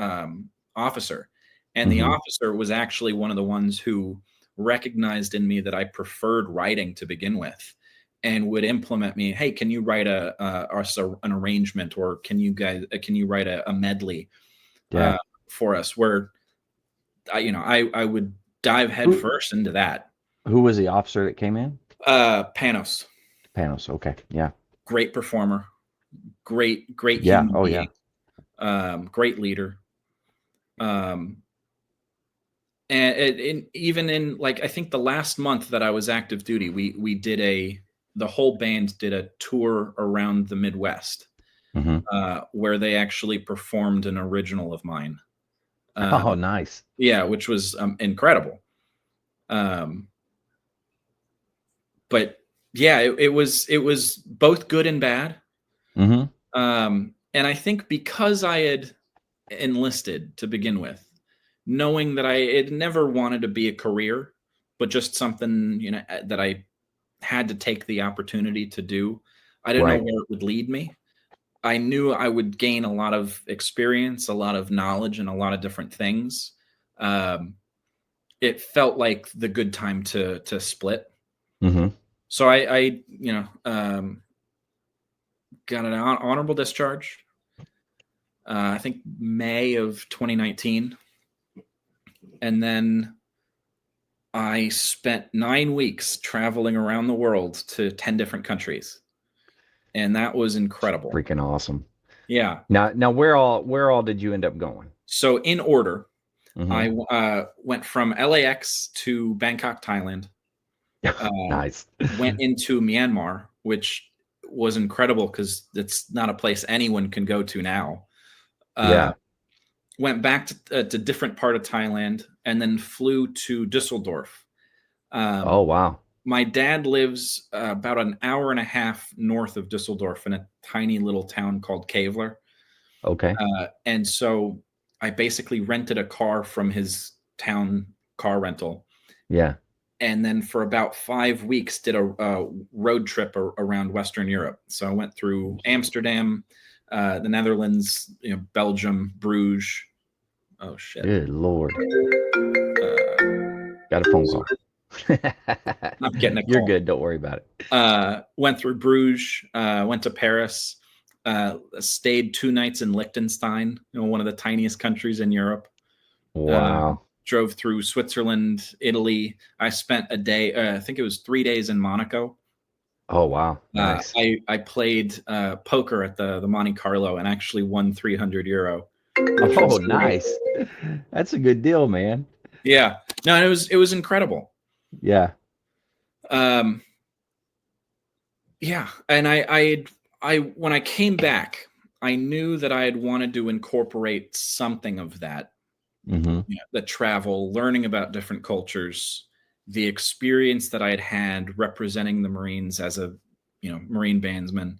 officer, and the officer was actually one of the ones who recognized in me that I preferred writing to begin with, and would implement me. Hey, can you write an arrangement, or can you write a medley for us? Where I would dive headfirst into that. Who was the officer that came in? Panos. Okay. Yeah. Great performer. Great Yeah. human Oh, being. yeah. Great leader. And even in like, I think the last month that I was active duty, we did the whole band did a tour around the Midwest, where they actually performed an original of mine. Oh, nice. Yeah, which was incredible. But yeah, it was both good and bad. And I think because I had enlisted to begin with, knowing that I had never wanted to be a career, but just something, that I had to take the opportunity to do. I didn't know where it would lead me. I knew I would gain a lot of experience, a lot of knowledge, and a lot of different things. It felt like the good time to split. So I got an honorable discharge. I think May of 2019. And then I spent 9 weeks traveling around the world to 10 different countries. And that was incredible. Freaking awesome. Yeah. Now where all did you end up going? So in order, I went from LAX to Bangkok, Thailand. Nice. Went into Myanmar, which was incredible because it's not a place anyone can go to now. Went back to different part of Thailand, and then flew to Düsseldorf. Oh, wow. My dad lives about an hour and a half north of Düsseldorf in a tiny little town called Kevlar. Okay. And so I basically rented a car from his town car rental. Yeah. And then for about 5 weeks did a road trip around Western Europe. So I went through Amsterdam, the Netherlands, Belgium, Bruges. Oh shit! Good Lord. Uh, Got a phone call. I'm getting a You're call. good. Don't worry about it. Went through Bruges. Went to Paris. Stayed 2 nights in Liechtenstein, one of the tiniest countries in Europe. Wow. Drove through Switzerland, Italy. I spent a day, I think it was 3 days in Monaco. Oh, wow. Nice. I played poker at the Monte Carlo and actually won 300 euro. Oh, nice. That's a good deal, man. Yeah. No, it was incredible. Yeah. Yeah. And I when I came back, I knew that I had wanted to incorporate something of that. The travel, learning about different cultures, the experience that I had had representing the Marines as a, Marine bandsman,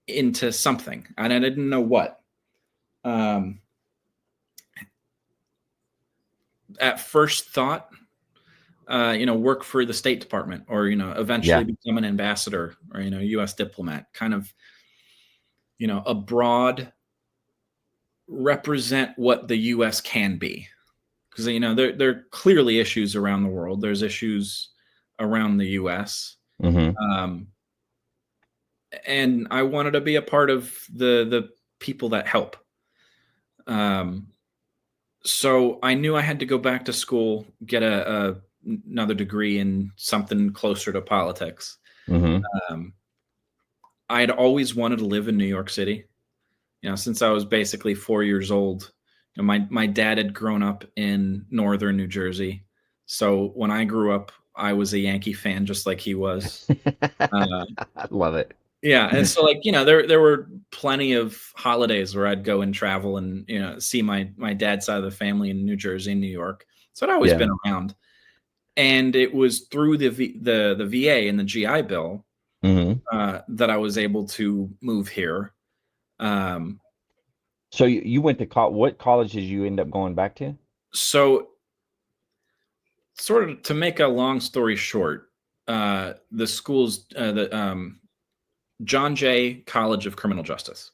into something, and I didn't know what. At first thought, work for the State Department, or eventually become an ambassador, or U.S. diplomat, kind of, abroad, represent what the U.S. can be. Because there are clearly issues around the world. There's issues around the U.S. And I wanted to be a part of the people that help. So I knew I had to go back to school, get another degree in something closer to politics. I had always wanted to live in New York City. Since I was basically 4 years old. My dad had grown up in northern New Jersey. So when I grew up, I was a Yankee fan just like he was. I love it. Yeah. And so there were plenty of holidays where I'd go and travel and, see my dad's side of the family in New Jersey and New York. So I'd always been around. And it was through the VA and the GI Bill that I was able to move here. So you went to what college did you end up going back to? So sort of to make a long story short, the school's John Jay College of Criminal Justice.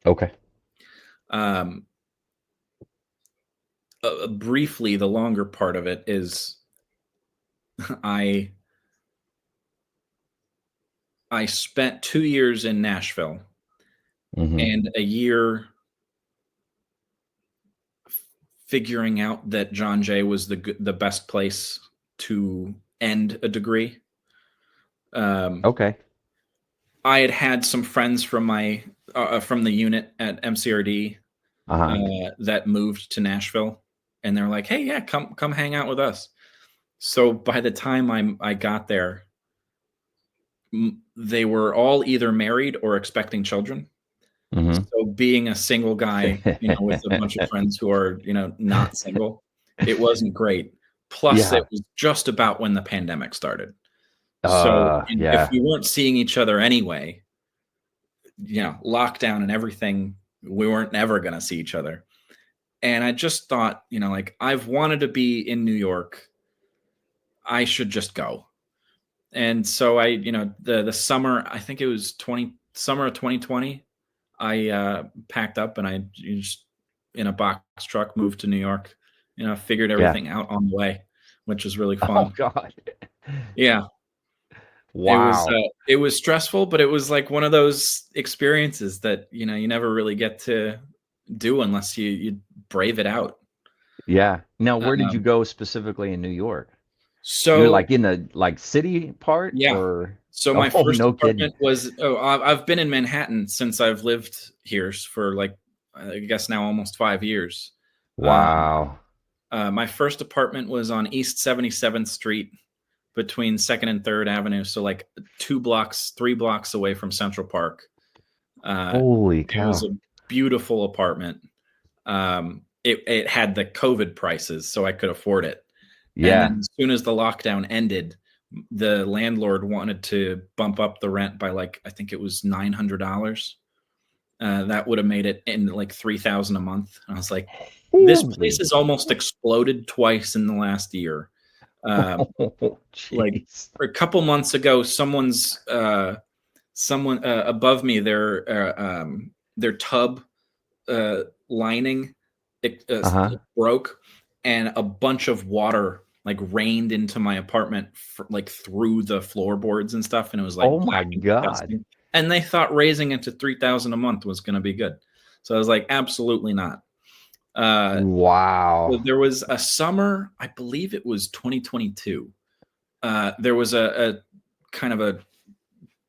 Okay. Briefly, the longer part of it is I spent 2 years in Nashville and a year figuring out that John Jay was the best place to end a degree. Okay. I had some friends from from the unit at MCRD that moved to Nashville, and they're like, "Hey, yeah, come hang out with us." So by the time I got there, they were all either married or expecting children. So being a single guy, with a bunch of friends who are, not single, it wasn't great. Plus, it was just about when the pandemic started. So if we weren't seeing each other anyway, lockdown and everything, we weren't ever going to see each other. And I just thought, I've wanted to be in New York. I should just go. And so I, the summer, I think it was summer of 2020, I packed up and I just in a box truck moved to New York. Figured everything out on the way, which was really fun. Oh God. Yeah. Wow. It was stressful, but it was like one of those experiences that, you never really get to do unless you brave it out. Yeah. Now, where did you go specifically in New York? So you're like in the city part? Yeah. Or so my first no apartment kidding. was I've been in Manhattan since I've lived here for I guess now almost 5 years. Wow. My first apartment was on East 77th Street between 2nd and 3rd Avenue. So 3 blocks away from Central Park. Holy cow. It was a beautiful apartment. It had the COVID prices, so I could afford it. Yeah. And then as soon as the lockdown ended, the landlord wanted to bump up the rent by I think it was $900. That would have made it in like 3,000 a month. And I was like, this place has almost exploded twice in the last year. Like a couple months ago, someone above me, their tub lining it broke, and a bunch of water like rained into my apartment like through the floorboards and stuff, and it was like, oh my God. And they thought raising it to 3,000 a month was going to be good. So I was like, absolutely not. Wow. So there was a summer, I believe it was 2022. There was a kind of a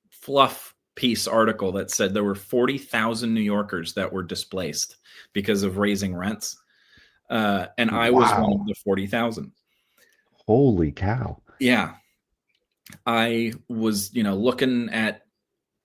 fluff piece article that said there were 40,000 New Yorkers that were displaced because of raising rents. And I was one of the 40,000. Holy cow. Yeah. I was, looking at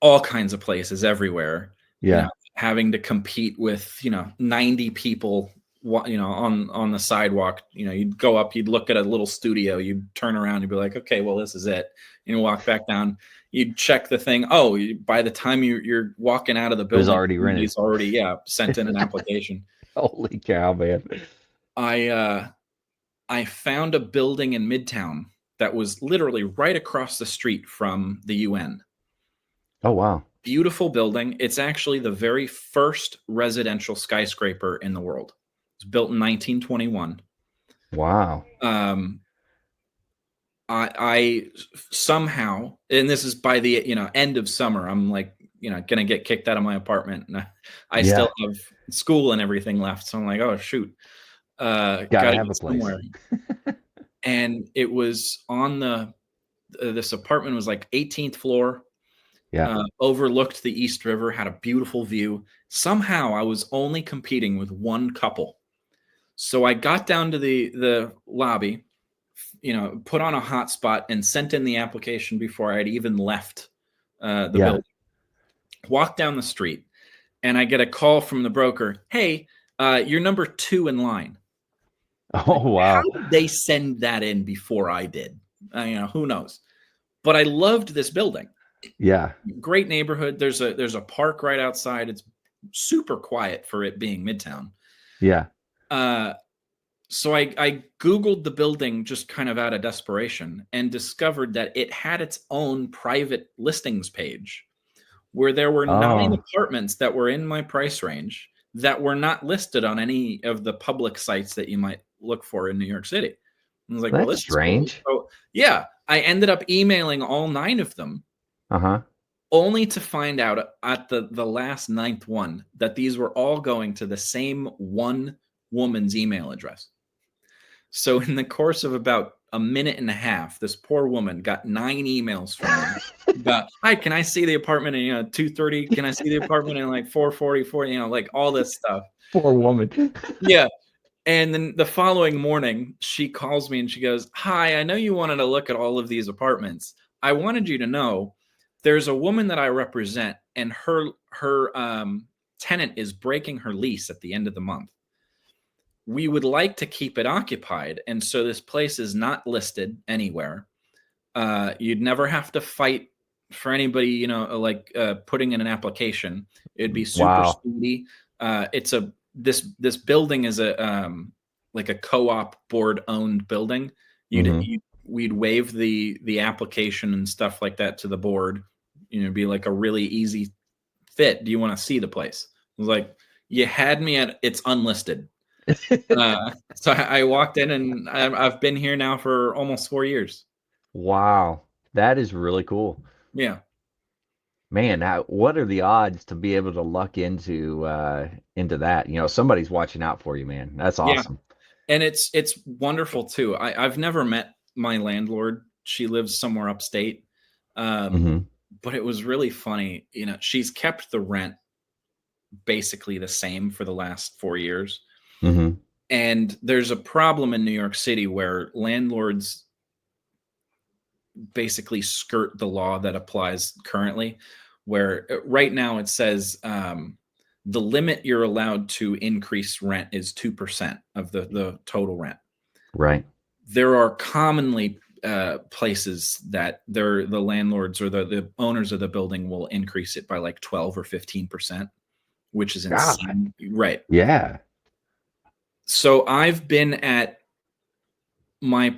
all kinds of places everywhere. Yeah. Having to compete with, 90 people, on the sidewalk. You'd go up, you'd look at a little studio, you'd turn around, you'd be like, okay, well, this is it. You walk back down, you'd check the thing. Oh, by the time you're walking out of the building, it was already rented. He's already, sent in an application. Holy cow, man. I found a building in Midtown that was literally right across the street from the UN. Oh, wow. Beautiful building. It's actually the very first residential skyscraper in the world. It was built in 1921. Wow. I somehow, and this is by the end of summer, I'm like, gonna get kicked out of my apartment, and I still have school and everything left. So I'm like, oh shoot, gotta have a place. And it was on this apartment was like 18th floor. Yeah. Overlooked the East River, had a beautiful view. Somehow I was only competing with one couple. So I got down to the lobby, put on a hotspot and sent in the application before I'd even left the building. Walked down the street, and I get a call from the broker. Hey, you're number 2 in line. Oh, wow. How did they send that in before I did? Who knows? But I loved this building. Yeah. Great neighborhood. There's a park right outside. It's super quiet for it being Midtown. Yeah. So I Googled the building just kind of out of desperation and discovered that it had its own private listings page where there were 9 apartments that were in my price range that were not listed on any of the public sites that you might look for in New York City. I was like, that's well, that's strange. Cool. So, yeah, I ended up emailing all 9 of them. Only to find out at the last 9th one that these were all going to the same one woman's email address. So in the course of about a minute and a half, this poor woman got 9 emails from me about, hi, can I see the apartment in 2:30? Can I see the apartment in like 4:44? Like all this stuff. Poor woman. Yeah. And then the following morning, she calls me and she goes, hi, I know you wanted to look at all of these apartments. I wanted you to know there's a woman that I represent, and her tenant is breaking her lease at the end of the month. We would like to keep it occupied, and so this place is not listed anywhere. You'd never have to fight for anybody, putting in an application. It'd be super speedy. It's this building is like a co-op board owned building. We'd waive the application and stuff like that to the board. It'd be like a really easy fit. Do you want to see the place? I was like, you had me at it's unlisted. So I walked in, and I've been here now for almost 4 years. Wow. That is really cool. Yeah. Man, what are the odds to be able to luck into that? Somebody's watching out for you, man. That's awesome. Yeah. And it's wonderful too. I've never met my landlord. She lives somewhere upstate. But it was really funny. She's kept the rent basically the same for the last 4 years. And there's a problem in New York City where landlords basically skirt the law that applies currently, where right now it says the limit you're allowed to increase rent is 2% of the total rent. Right. There are commonly places that the landlords or the owners of the building will increase it by like 12 or 15%. which is God. insane. Right. Yeah. So I've been at my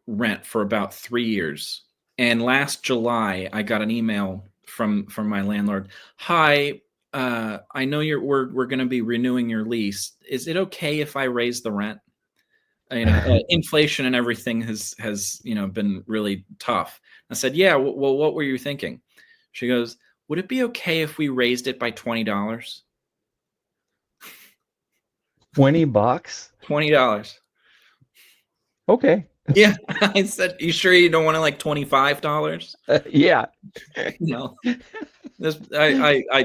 rent for about 3 years. And last July, I got an email from my landlord. Hi, I know we're going to be renewing your lease. Is it okay if I raise the rent? Inflation and everything has been really tough. I said, yeah. Well, what were you thinking? She goes, would it be okay if we raised it by $20? $20? $20. Okay. Yeah. I said, you sure you don't want to like $25? Yeah. No.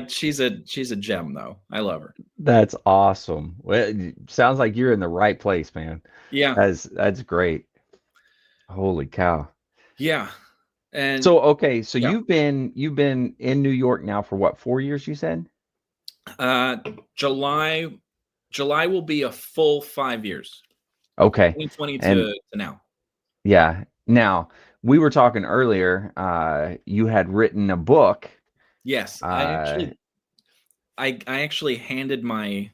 She's a gem though. I love her. That's awesome. Well, it sounds like you're in the right place, man. Yeah. That's great. Holy cow. Yeah. And So okay, so yeah. you've been in New York now for what, 4 years you said? July will be a full 5 years. Okay. 2020 And to now. yeah. Now, we were talking earlier, you had written a book. Yes. Uh I actually handed my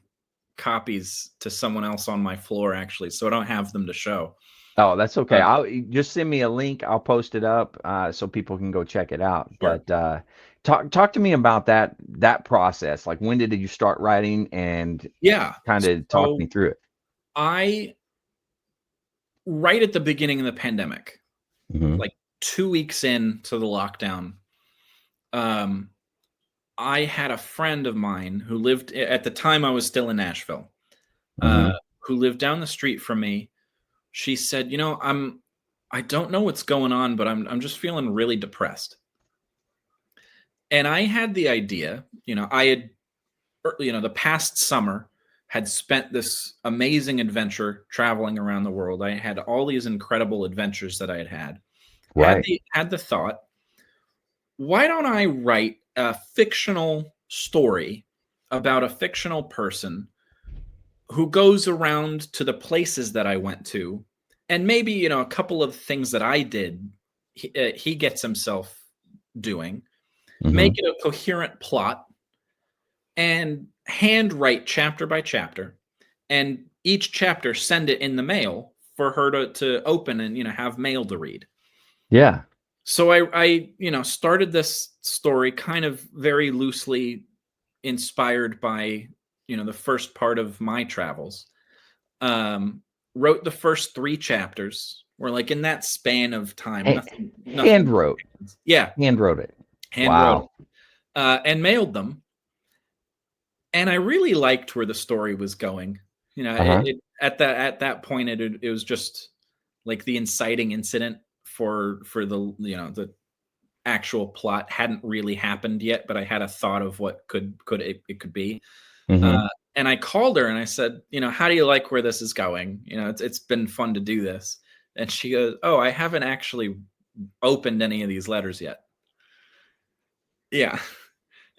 copies to someone else on my floor actually, so I don't have them to show. oh, that's okay. I'll just send me a link. I'll post it up so people can go check it out. Sure. But talk to me about that process. Like when did you start writing and Yeah. kind of talk me through it? Right at the beginning of the pandemic, Mhm. like 2 weeks into the lockdown, I had a friend of mine who lived at the time I was still in Nashville, Mhm. who lived down the street from me. She said, I don't know what's going on, but I'm just feeling really depressed. And I had the idea, I had, the past summer had spent this amazing adventure traveling around the world. I had all these incredible adventures that I had. Right. Had the thought, why don't I write a fictional story about a fictional person who goes around to the places that I went to, and maybe a couple of things that I did, he gets himself doing, make Mhm. it a coherent plot, and handwrite chapter by chapter, and each chapter send it in the mail for her to open and have mail to read. Yeah. So I started this story kind of very loosely inspired by the first part of my travels. Wrote the first 3 chapters, or like in that span of time, Hand nothing. wrote. Yeah, Hand wrote it. hand wrote Wow. it, and mailed them. And I really liked where the story was going. Uh-huh. At that point, it was just like the inciting incident for the the actual plot hadn't really happened yet, but I had a thought of what it could be. Mhm. And I called her and I said, how do you like where this is going? It's been fun to do this. And she goes, oh, I haven't actually opened any of these letters yet. Yeah.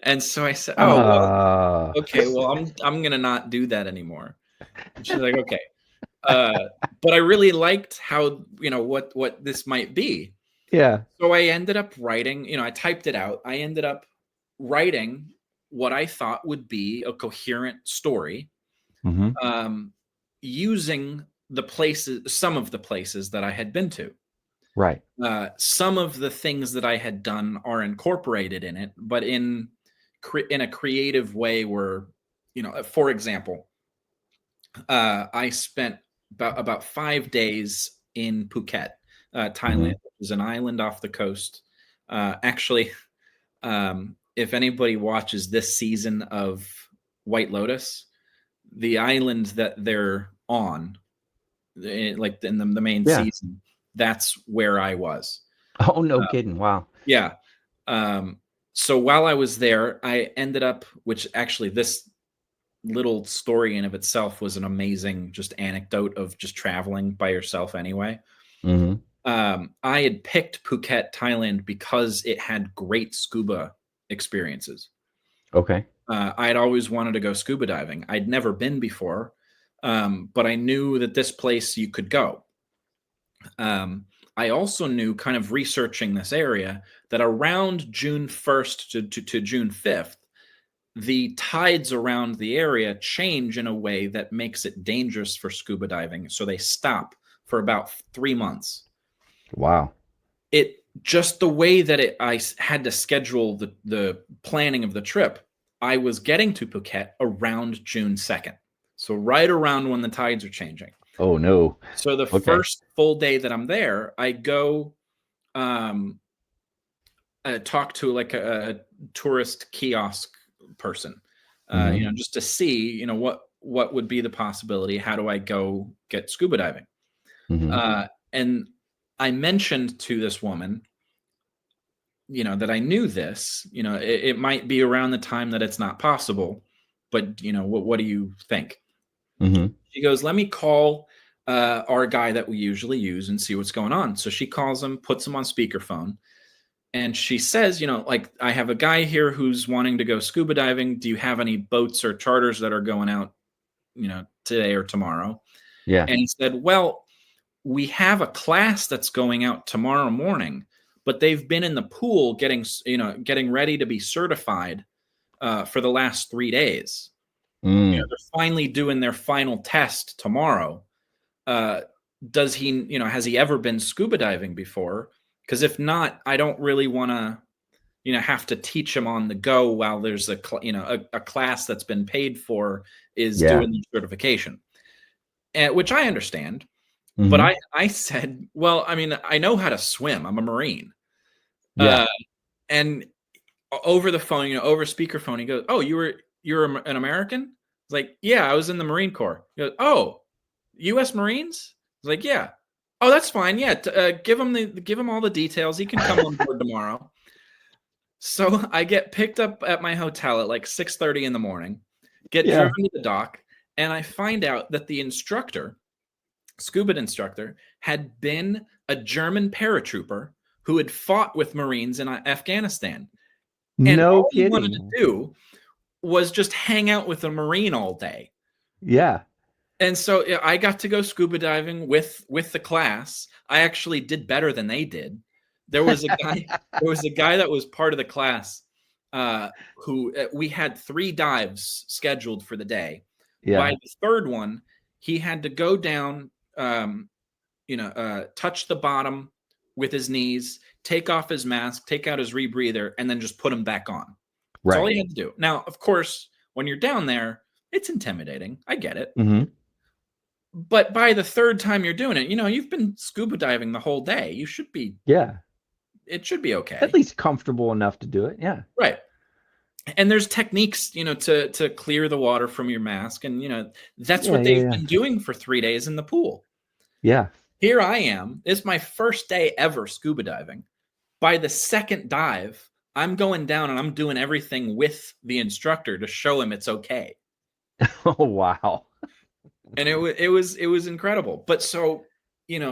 And so I said, oh, well, Uh, okay, well, I'm gonna not do that anymore. And she's like, okay. But I really liked how, what this might be. yeah. So I ended up writing, I typed it out. I ended up writing what I thought would be a coherent story, Mhm. using some of the places that I had been to. Right. Some of the things that I had done are incorporated in it, but in a creative way where, for example, I spent about 5 days in Phuket, Thailand, Mhm. which is an island off the coast. Actually, if anybody watches this season of White Lotus, the island that they're on, like in the main Yeah. season, that's where I was. Oh, no Uh, kidding. Wow. yeah. So while I was there, I ended up, which actually this little story in of itself was an amazing just anecdote of just traveling by yourself anyway. Mhm. I had picked Phuket, Thailand because it had great scuba experiences. Okay. I had always wanted to go scuba diving. I'd never been before, but I knew that this place you could go. I also knew, kind of researching this area, that around June 1st to June 5th, the tides around the area change in a way that makes it dangerous for scuba diving. So they stop for about 3 months. Wow. It just the way that I had to schedule the planning of the trip. I was getting to Phuket around June 2nd. So right around when the tides are changing. Oh no. So the Okay. first full day that I'm there, I go talk to like a tourist kiosk person, just to see, what would be the possibility. How do I go get scuba diving? And I mentioned to this woman, that I knew this, it might be around the time that it's not possible, but what do you think? She goes, let me call our guy that we usually use and see what's going on. So she calls him, puts him on speakerphone, and she says, like, I have a guy here who's wanting to go scuba diving. Do you have any boats or charters that are going out, today or tomorrow? Yeah. And he said, well, we have a class that's going out tomorrow morning, but they've been in the pool getting ready to be certified for the last 3 days. They're finally doing their final test tomorrow. Does he, has he ever been scuba diving before? Because if not, I don't really want to, have to teach him on the go while there's a class that's been paid for is doing the certification, which I understand. But I said, well, I mean, I know how to swim. I'm a Marine. Yeah. And over the phone, over speakerphone, he goes, oh, you're an American? I was like, yeah, I was in the Marine Corps. He goes, oh, U.S. Marines? I was like, yeah. Oh, that's fine. Yeah, give him all the details. He can come on board tomorrow. So I get picked up at my hotel at like 6:30 in the morning, get driven to the dock, and I find out that the scuba instructor, had been a German paratrooper who had fought with Marines in Afghanistan. And No all he wanted to kidding. do was just hang out with a Marine all day. Yeah. And so I got to go scuba diving with the class. I actually did better than they did. There was a guy that was part of the class who we had 3 dives scheduled for the day. Yeah. By the third one, he had to go down, touch the bottom with his knees, take off his mask, take out his rebreather, and then just put him back on. That's all he had to do. Now, of course, when you're down there, it's intimidating. I get it. But by the third time you're doing it, you've been scuba diving the whole day. You should be. Yeah. It should be okay. At least comfortable enough to do it. Yeah. Right. And there's techniques, to clear the water from your mask. And, that's what they've been doing for 3 days in the pool. Yeah. Here I am. It's my first day ever scuba diving. By the second dive, I'm going down and I'm doing everything with the instructor to show him it's okay. Oh, wow. And it was incredible. But so,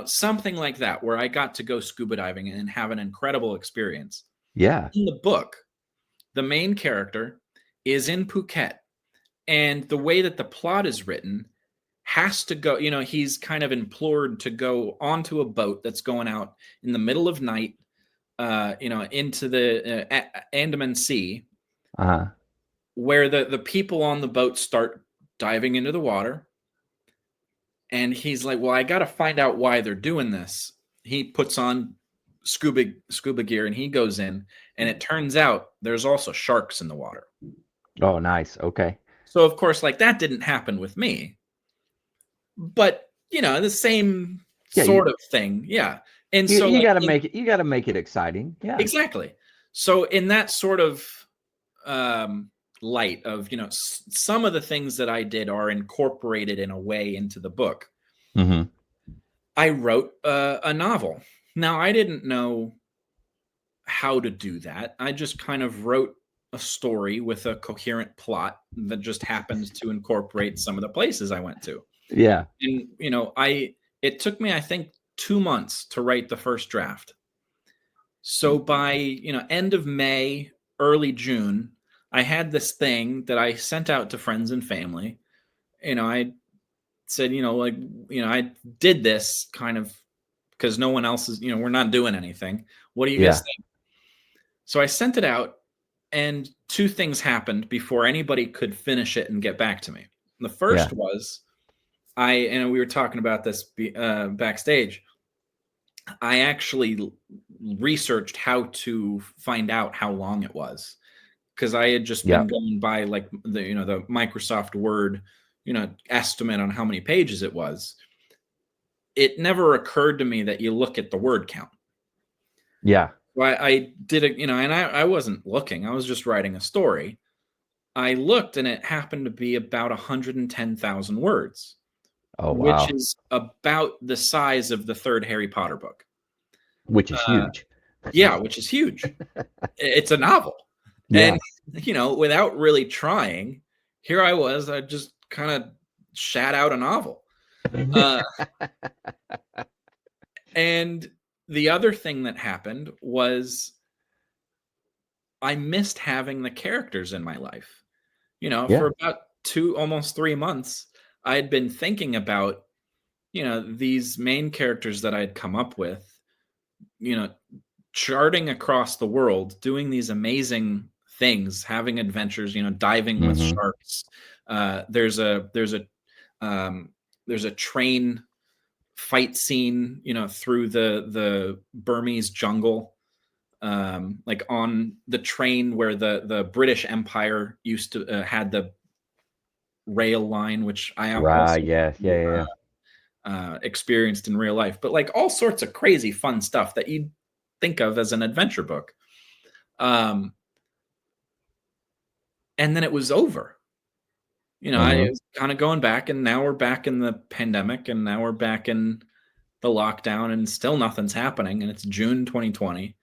something like that, where I got to go scuba diving and have an incredible experience. Yeah. In the book, the main character is in Phuket, and the way that the plot is written has to go, he's kind of implored to go onto a boat that's going out in the middle of night, into the Andaman Sea, where the people on the boat start diving into the water. And he's like, well, I got to find out why they're doing this. He puts on scuba gear and he goes in, and it turns out there's also sharks in the water. Oh, nice. Okay. So of course, like, that didn't happen with me, but the same sort of thing. Yeah. And so you got to make it exciting. Yeah. Exactly. So in that sort of light of, some of the things that I did are incorporated in a way into the book. I wrote a novel. Now, I didn't know how to do that. I just kind of wrote a story with a coherent plot that just happens to incorporate some of the places I went to. Yeah. And, it took me, I think, 2 months to write the first draft. So by, end of May, early June, I had this thing that I sent out to friends and family. I said, I did this kind of because no one else is, we're not doing anything. What do you guys think? So I sent it out, And two things happened before anybody could finish it and get back to me. The first was and we were talking about this backstage. I actually researched how to find out how long it was, because I had just been going by like the Microsoft Word, estimate on how many pages it was. It never occurred to me that you look at the word count. Yeah. Well, I did it, and I wasn't looking. I was just writing a story. I looked, and it happened to be about 110,000 words. Oh, wow. Which is about the size of the third Harry Potter book. Which is huge. Yeah, which is huge. It's a novel. Yeah. And, without really trying, here I was, I just kind of shat out a novel. And the other thing that happened was I missed having the characters in my life. For about almost 3 months, I had been thinking about, these main characters that I'd come up with, charting across the world, doing these amazing things, having adventures, diving with sharks. There's a train fight scene, through the Burmese jungle, like on the train where the British Empire used to had the rail line, which I also experienced in real life, but like all sorts of crazy fun stuff that you'd think of as an adventure book. And then it was over. I was kind of going back, and now we're back in the pandemic, and now we're back in the lockdown, and still nothing's happening, and it's June 2020.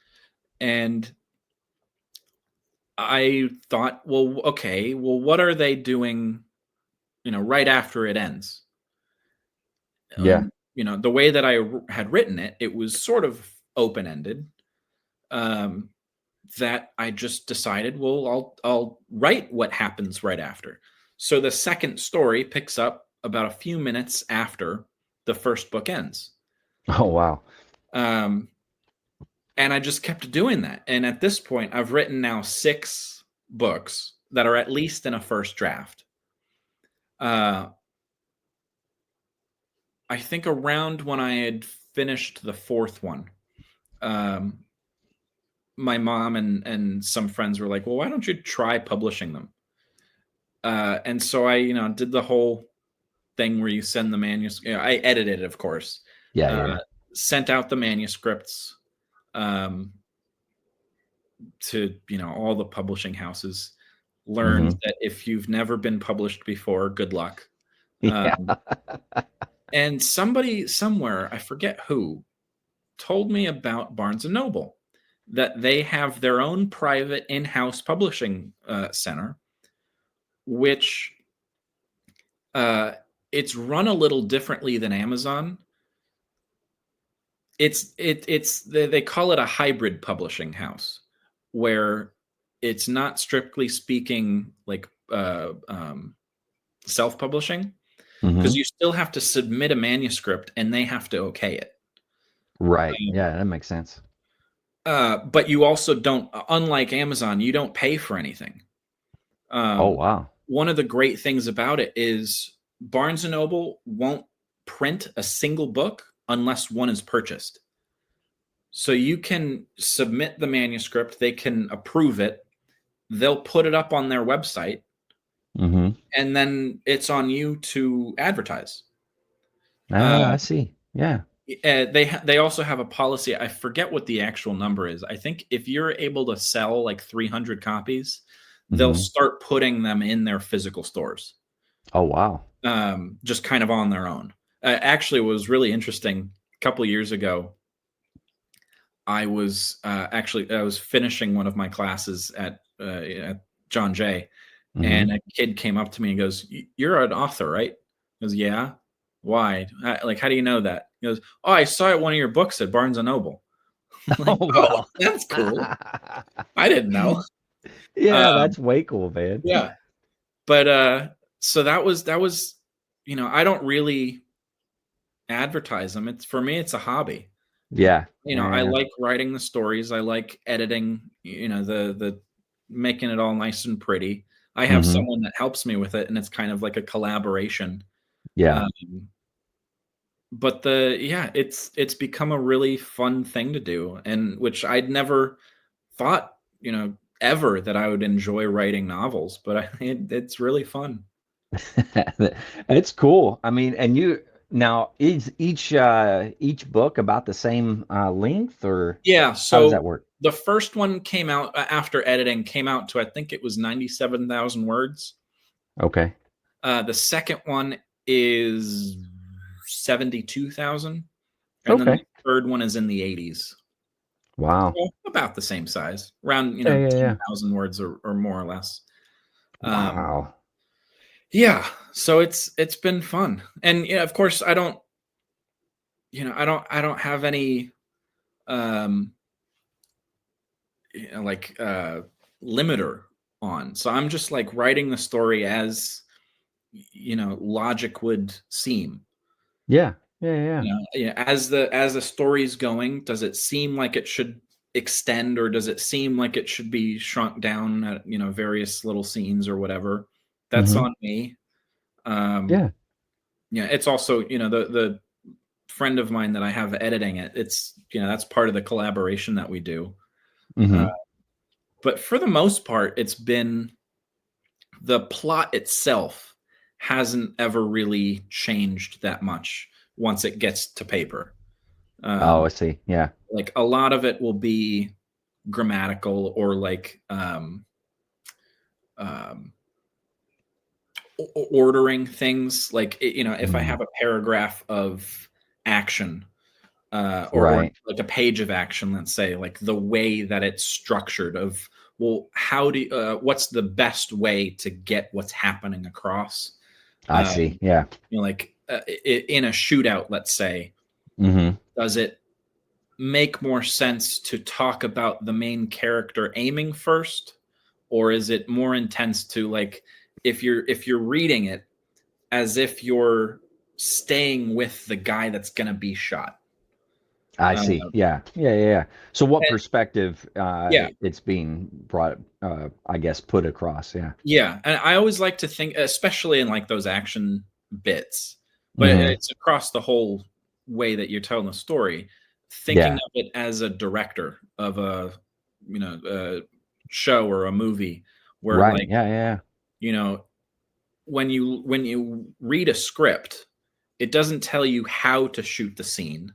And I thought, well, okay, well, what are they doing, right after it ends? Yeah. The way that I had written it, it was sort of open-ended, that I just decided, well, I'll write what happens right after. So the second story picks up about a few minutes after the first book ends. Oh, wow. And I just kept doing that. And at this point, I've written now 6 books that are at least in a first draft. I think around when I had finished the 4th one, my mom and some friends were like, well, why don't you try publishing them? And so I, did the whole thing where you send the manuscript. I edited it, of course. Sent out the manuscripts to, all the publishing houses. Learned that if you've never been published before, good luck. And somebody somewhere, I forget who, told me about Barnes & Noble, that they have their own private in-house publishing center, which it's run a little differently than Amazon. They call it a hybrid publishing house, where it's not strictly speaking like self-publishing, because you still have to submit a manuscript and they have to okay it. Right. Yeah, that makes sense. But you also don't, unlike Amazon, you don't pay for anything. Oh, wow. One of the great things about it is Barnes & Noble won't print a single book unless one is purchased. So you can submit the manuscript, they can approve it, they'll put it up on their website, and then it's on you to advertise. I see. Yeah. They also have a policy. I forget what the actual number is. I think if you're able to sell like 300 copies, they'll start putting them in their physical stores. Oh, wow. Just kind of on their own. Actually, it was really interesting. A couple of years ago, I was finishing one of my classes at John Jay, and a kid came up to me and goes, "You're an author, right?" I goes, "Yeah." "Why? Like, how do you know that?" He goes, "Oh, I saw it one of your books at Barnes and Noble." Like, oh, wow. That's cool. I didn't know. Yeah, that's way cool, man. Yeah, but so that was I don't really advertise them. For me, it's a hobby. Yeah. I like writing the stories. I like editing, the making it all nice and pretty. I have someone that helps me with it, and it's kind of like a collaboration. Yeah. But it's become a really fun thing to do, and which I'd never thought, ever that I would enjoy writing novels, but it's really fun. It's cool. I mean, and you now is each book about the same length, or Yeah, how does so that work? the first one came out after editing, came out to, I think it was 97,000 words. Okay. The second one is 72,000, and then the Okay. third one is in the 80s. Wow. So about the same size, around Yeah, yeah, yeah. 10,000 words or more or less. Wow. Yeah, so it's been fun, and of course, I don't have any um, like limiter on, so I'm just like writing the story as logic would seem. Yeah. Yeah, yeah. Yeah, as the story's going, does it seem like it should extend, or does it seem like it should be shrunk down at various little scenes or whatever? That's Mm-hmm. on me. Um, Yeah. yeah, it's also the friend of mine that I have editing it. It's that's part of the collaboration that we do. Uh, Mm-hmm. but for the most part, it's been the plot itself hasn't ever really changed that much once it gets to paper. Oh, I Um, see. Yeah. like a lot of it will be grammatical, or like um, ordering things. Like if I Mm. have a paragraph of action, or Right. like a page of action, let's say, like the way that it's structured of, well, how do what's the best way to get what's happening across? I Um, see. Yeah. like in a shootout, let's say, Mm-hmm. does it make more sense to talk about the main character aiming first, or is it more intense to, like, if you're reading it as if you're staying with the guy that's going to be shot? I uh, see. Yeah. Yeah. Yeah. Yeah. So what and- perspective yeah, it's being brought I guess put across. Yeah. yeah, and I always like to think, especially in like those action bits, but Mm-hmm. it's across the whole way that you're telling the story, thinking Yeah. of it as a director of a show or a movie, where, Right. like, Yeah. Yeah. you know when you read a script, it doesn't tell you how to shoot the scene.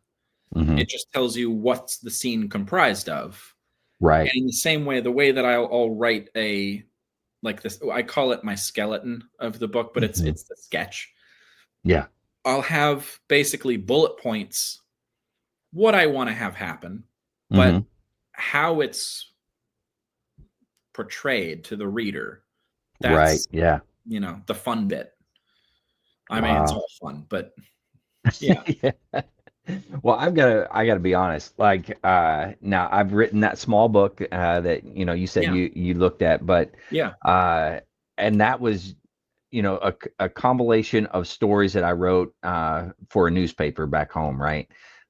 Mm-hmm. It just tells you what's the scene comprised of. And Right. in the same way, the way that I'll write like this, I call it my skeleton of the book, but it's Mm-hmm. it's the sketch. Yeah. I'll have basically bullet points, what I want to have happen, but Mm-hmm. how it's portrayed to the reader, Right. that's Yeah. the fun bit. I mean, it's Wow. all fun, but yeah, Yeah. Well, I gotta be honest. Like, now I've written that small book that you said yeah, you looked at, but yeah, uh, and that was a compilation of stories that I wrote for a newspaper back home, right?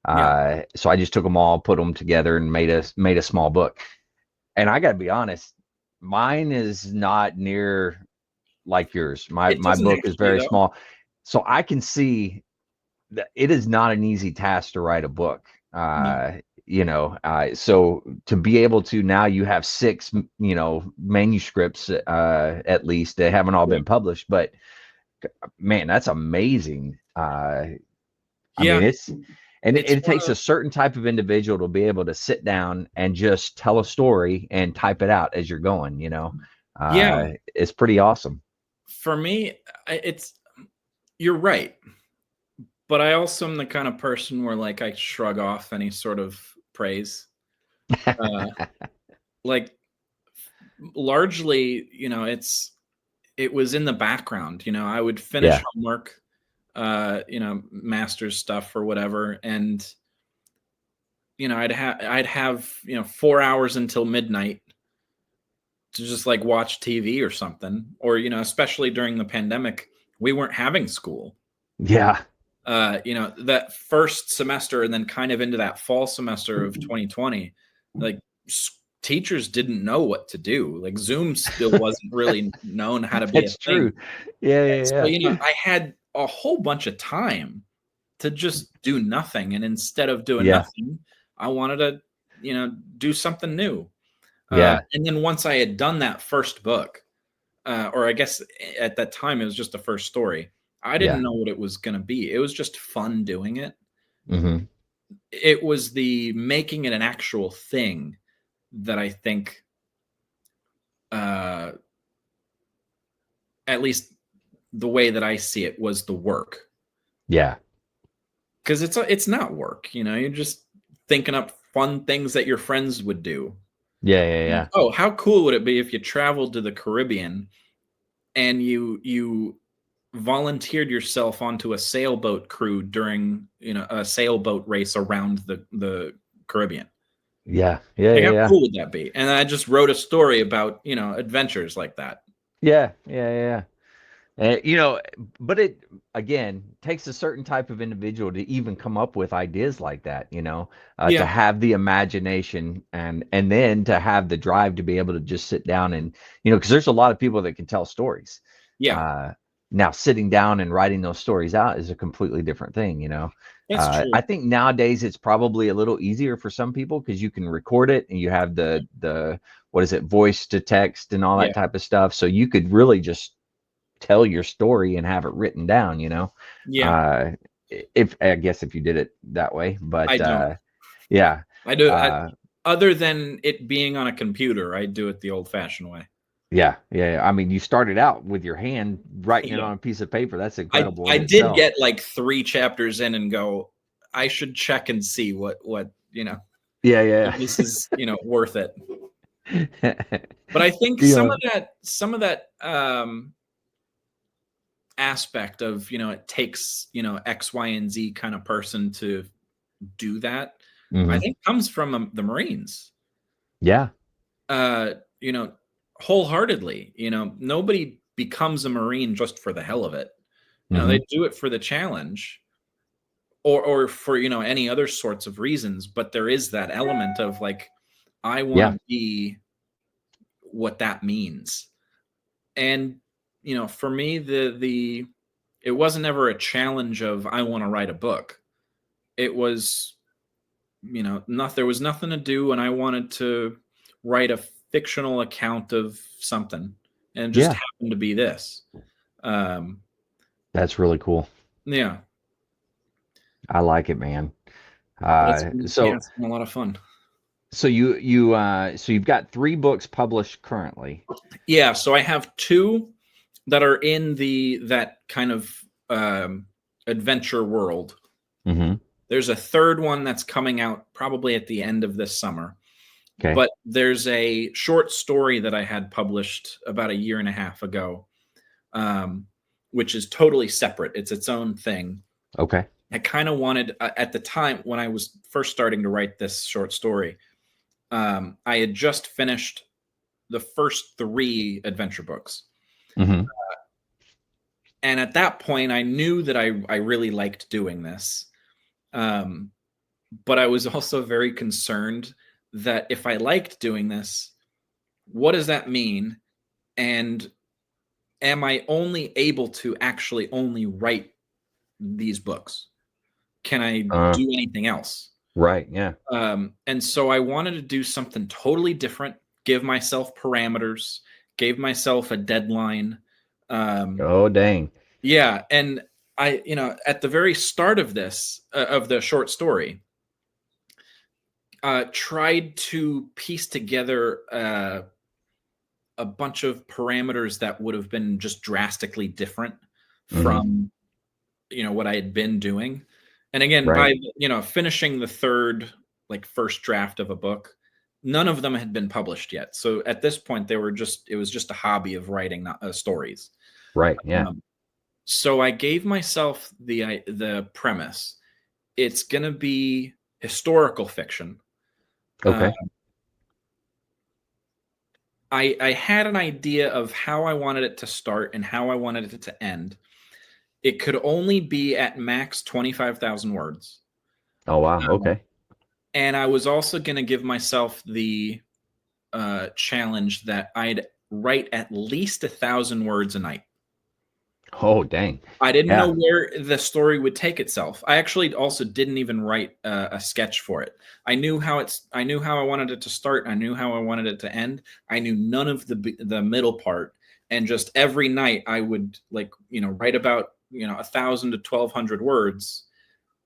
yeah. So I just took them all, put them together, and made a small book. And I gotta be honest, mine is not near like yours. My It my doesn't book is actually, very though. small, so I can see it is not an easy task to write a book. No. So to be able to now you have six, manuscripts at least. They haven't all Yeah. been published, but man, that's amazing. I mean, Yeah, it's it one takes a of certain type of individual to be able to sit down and just tell a story and type it out as you're going. yeah, It's pretty awesome. for me, it's you're right, but I also am the kind of person where, like, I shrug off any sort of praise. Uh, like, largely, it was in the background. I would finish Yeah. homework, master's stuff or whatever, and I'd have 4 hours until midnight to just like watch TV or something, or especially during the pandemic, we weren't having school. Yeah. That first semester, and then kind of into that fall semester of 2020, like teachers didn't know what to do. Like Zoom still wasn't really known how to be a That's thing. true. Yeah, And so, yeah. I had a whole bunch of time to just do nothing. And instead of doing Yeah. nothing, I wanted to, do something new. Yeah. And then once I had done that first book, or I guess at that time it was just the first story, I didn't Yeah. know what it was going to be. It was just fun doing it. Hmm. It was the making it an actual thing that I think, uh, at least the way that I see it, was the work. Yeah. Because it's not work, you're just thinking up fun things that your friends would do. Yeah. Yeah. Like, Yeah. oh, how cool would it be if you traveled to the Caribbean and you volunteered yourself onto a sailboat crew during a sailboat race around the Caribbean? Yeah. Yeah. Like, how Yeah. cool would that be? And I just wrote a story about adventures like that. Yeah. Yeah. Yeah. But it again takes a certain type of individual to even come up with ideas like that, to Yeah, have the imagination and then to have the drive to be able to just sit down and, because there's a lot of people that can tell stories. yeah, Uh, Now sitting down and writing those stories out is a completely different thing, that's true. I think nowadays it's probably a little easier for some people because you can record it and you have the what is it, voice to text and all Yeah, that type of stuff. So you could really just tell your story and have it written down, yeah. uh if I guess if you did it that way, I but don't. yeah. I do. uh Other than it being on a computer, I do it the old-fashioned way. yeah, I mean, you started out with your hand writing it Yeah. on a piece of paper. That's I incredible I in did itself. get like 3 chapters in and go, I should check and see what, Yeah, if yeah. this is, worth it. But I think you some know of that aspect of, it takes, X, Y, and Z kind of person to do that, I hmm think comes from the Marines. yeah. Uh, you know, wholeheartedly. Nobody becomes a Marine just for the hell of it. They hmm do it for the challenge, or for any other sorts of reasons. But there is that element of like, I want yeah to be what that means. And for me, the it wasn't ever a challenge of I want to write a book. It was, not there was nothing to do, and I wanted to write a fictional account of something, and it just yeah happened to be this. Um, that's really cool. yeah, I like it, man. but So it's been a lot of fun. so you've got 3 books published currently. Yeah, so I have 2 that are in that kind of adventure world. hmm There's a third one that's coming out probably at the end of this summer. okay. But there's a short story that I had published about a year and a half ago, um, which is totally separate. It's its own thing. Okay. I kind of wanted, at the time when I was first starting to write this short story, I had just finished the first 3 adventure books. hmm And at that point, I knew that I really liked doing this. Um, but I was also very concerned that if I liked doing this, what does that mean? And am I only able to actually only write these books? Can I uh do anything else? right, yeah. And so I wanted to do something totally different, give myself parameters, gave myself a deadline. Um, Oh, dang. yeah. And I, at the very start of this, of the short story, tried to piece together a bunch of parameters that would have been just drastically different hmm from what I had been doing. And again, right. by finishing the third, like, first draft of a book, none of them had been published yet. So at this point, it was just a hobby of writing stories. Right, yeah. Um, so I gave myself the premise. It's going to be historical fiction. Uh, Okay. I had an idea of how I wanted it to start and how I wanted it to end. It could only be at max 25,000 words. Oh, wow. Um, Okay. and I was also going to give myself the challenge that I'd write at least 1,000 words a night. Oh, dang. I didn't Yeah. know where the story would take itself. I actually also didn't even write a sketch for it. I knew how I wanted it to start. I knew how I wanted it to end. I knew none of the middle part. And just every night I would write about 1,000 to 1,200 words,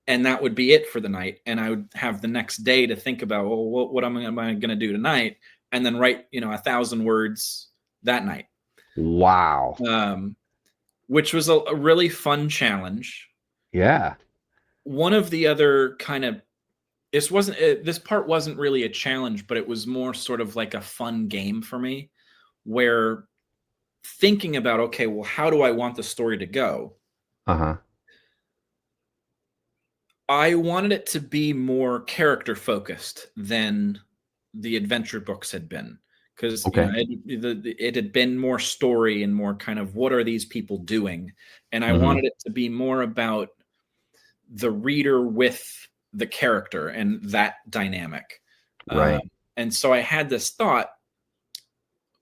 and that would be it for the night. And I would have the next day to think about, well, what am I going to do tonight? And then write 1,000 words that night. Wow. Which was a really fun challenge. Yeah. One of the other kind of this part wasn't really a challenge, but it was more sort of like a fun game for me, where thinking about, okay, well, how do I want the story to go? Uh-huh. I wanted it to be more character focused than the adventure books had been, because it had been more story and more kind of what are these people doing, and I wanted it to be more about the reader with the character and that dynamic. Right. And so I had this thought,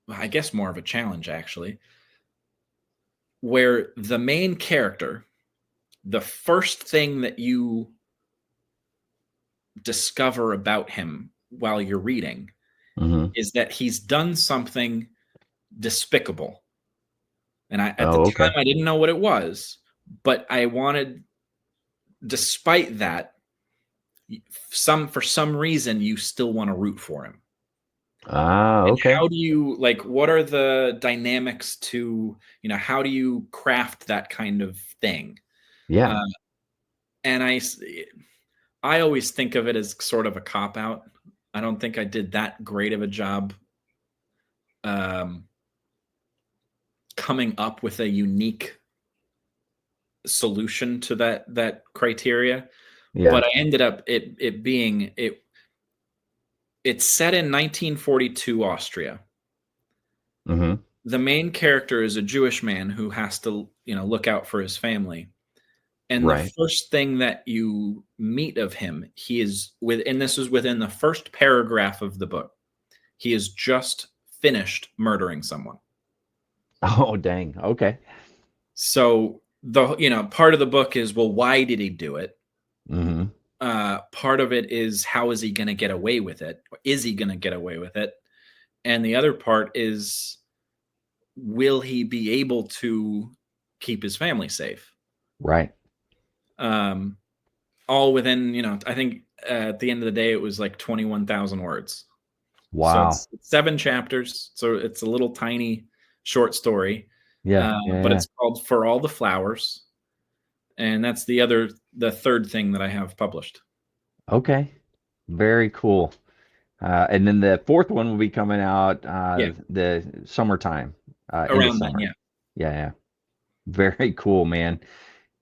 I guess more of a challenge actually, where the main character, the first thing that you discover about him while you're reading is that he's done something despicable. And at the time, I didn't know what it was, but I wanted, despite that, for some reason, you still want to root for him. Okay. How do you, what are the dynamics to, how do you craft that kind of thing? Yeah. And I always think of it as sort of a cop-out. I don't think I did that great of a job coming up with a unique solution to that criteria. Yeah. But I ended up it being it's set in 1942 Austria. The main character is a Jewish man who has to, look out for his family. And the first thing that you meet of him, and this is within the first paragraph of the book, he has just finished murdering someone. Oh, dang. Okay. So part of the book is, well, why did he do it? Part of it is, how is he going to get away with it? Is he going to get away with it? And the other part is, will he be able to keep his family safe? Right. All within, I think at the end of the day, it was like 21,000 words. Wow. So it's 7 chapters. So it's a little tiny short story. Yeah. But it's called For All the Flowers. And that's the third thing that I have published. Okay. Very cool. And then the fourth one will be coming out the summertime. Around then, yeah. Yeah. Very cool, man.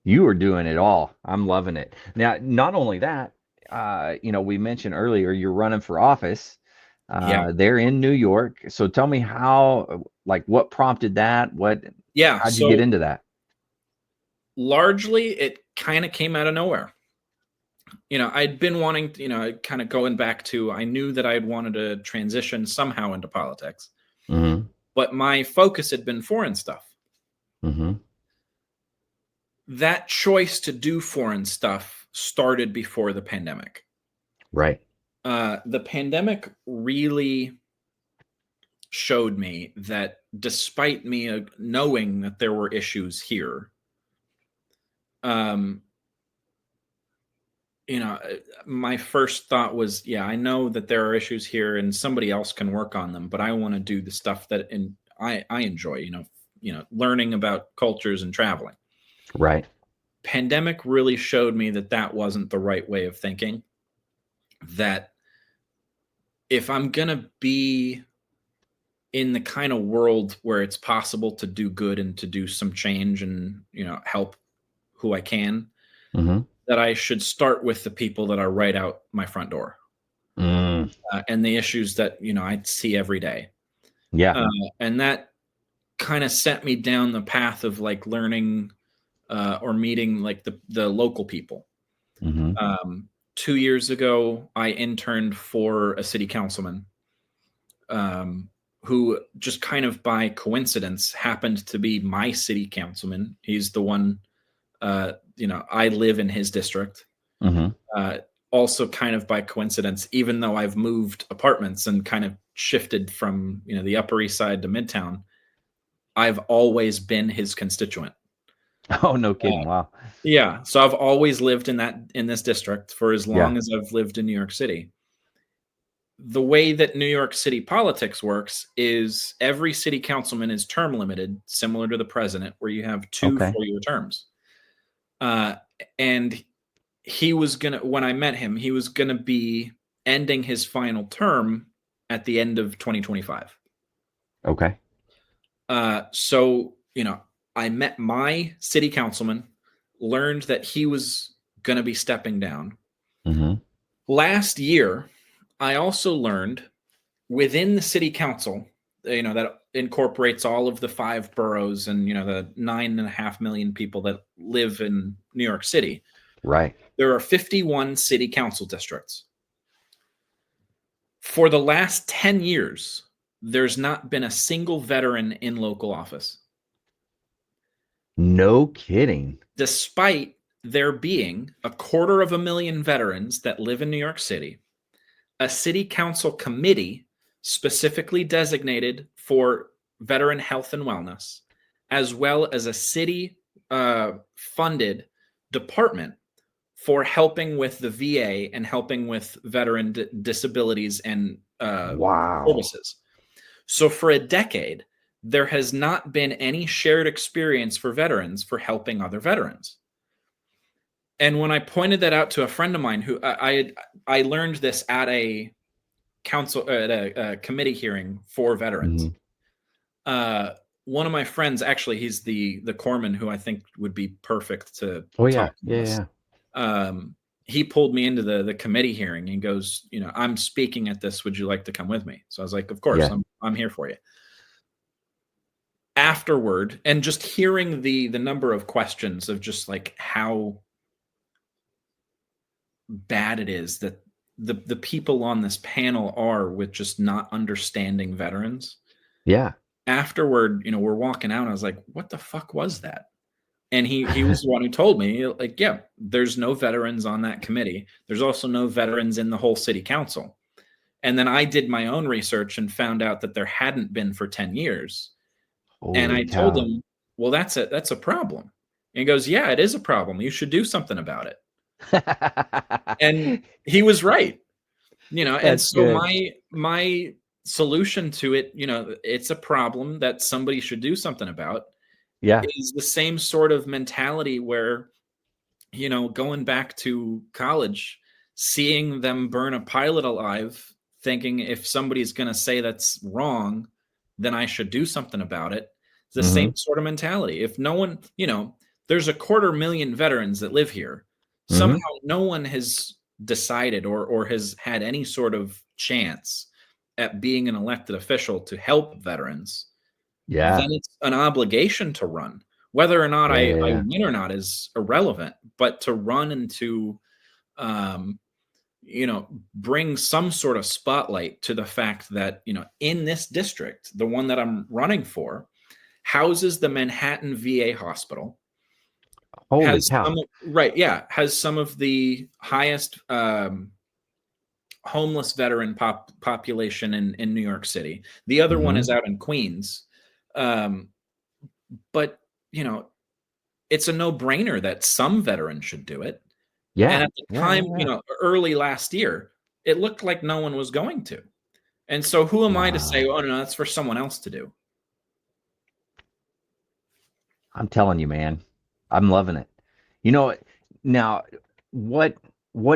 You are doing it all. I'm loving it. Now, not only that, we mentioned earlier you're running for office. They're in New York. So tell me what prompted that? How'd you get into that? Largely, it kind of came out of nowhere. I'd been wanting to, kind of going back to, I knew that I'd wanted to transition somehow into politics, but my focus had been foreign stuff. That choice to do foreign stuff started before the pandemic. Right. The pandemic really showed me that despite me knowing that there were issues here, my first thought was, I know that there are issues here and somebody else can work on them, but I want to do the stuff that I enjoy, learning about cultures and traveling. Right. Pandemic really showed me that wasn't the right way of thinking. That if I'm going to be in the kind of world where it's possible to do good and to do some change and, help who I can, that I should start with the people that are right out my front door. And the issues that, I see every day. Yeah. And that kind of set me down the path of learning or meeting the local people. 2 years ago, I interned for a city councilman who just kind of by coincidence happened to be my city councilman. He's the one, I live in his district. Also kind of by coincidence, even though I've moved apartments and kind of shifted from, the Upper East Side to Midtown, I've always been his constituent. Oh, no kidding. Wow. Yeah. So I've always lived in this district for as long as I've lived in New York City. The way that New York City politics works is every city councilman is term limited, similar to the president, where you have 2 4-year terms. And he was when I met him, he was gonna be ending his final term at the end of 2025. Okay. So, I met my city councilman, learned that he was gonna be stepping down. Last year, I also learned within the city council, that incorporates all of the 5 boroughs and, the 9.5 million people that live in New York City. Right. There are 51 city council districts. For the last 10 years, there's not been a single veteran in local office. No kidding. Despite there being 250,000 veterans that live in New York City, a city council committee specifically designated for veteran health and wellness, as well as a city funded department for helping with the VA and helping with veteran disabilities and services. So for a decade, there has not been any shared experience for veterans for helping other veterans. And when I pointed that out to a friend of mine, who I learned this at a committee hearing for veterans. One of my friends, actually, he's the corpsman who I think would be perfect to talk to us. He pulled me into the committee hearing and goes, I'm speaking at this. Would you like to come with me? So I was like, of course, I'm here for you. Afterward, and just hearing the number of questions of just like how bad it is that the people on this panel are with just not understanding veterans. Yeah. Afterward, we're walking out and I was like, what the fuck was that? And he was the one who told me, like, yeah, there's no veterans on that committee. There's also no veterans in the whole city council. And then I did my own research and found out that there hadn't been for 10 years. And I told him, well, that's a problem. And he goes, yeah, it is a problem. You should do something about it. And he was right, and so my solution to it, it's a problem that somebody should do something about. Is the same sort of mentality where, going back to college, seeing them burn a pilot alive, thinking if somebody's going to say that's wrong, then I should do something about it. It's the same sort of mentality. If no one, there's 250,000 veterans that live here. Somehow no one has decided or has had any sort of chance at being an elected official to help veterans. Then it's an obligation to run. Whether or not I win or not is irrelevant, but to run and to, bring some sort of spotlight to the fact that, in this district, the one that I'm running for houses the Manhattan VA hospital. Holy cow. Has some of the highest homeless veteran population in New York City. The other one is out in Queens. But, it's a no-brainer that some veterans should do it. Yeah. And at the time, early last year, it looked like no one was going to. And so who am I to say, oh, no, that's for someone else to do? I'm telling you, man, I'm loving it. Now, what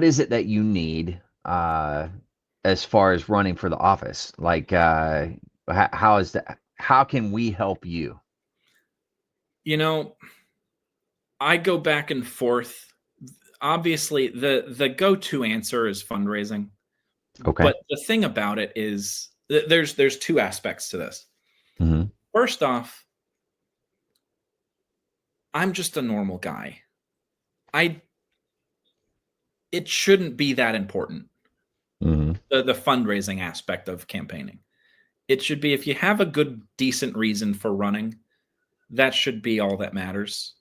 is it that you need as far as running for the office? Like, how is that? How can we help you? I go back and forth. Obviously, the go-to answer is fundraising. Okay. But the thing about it is there's 2 aspects to this. First off, I'm just a normal guy. It shouldn't be that important. The fundraising aspect of campaigning. it should be, if you have a good, decent reason for running, that should be all that matters.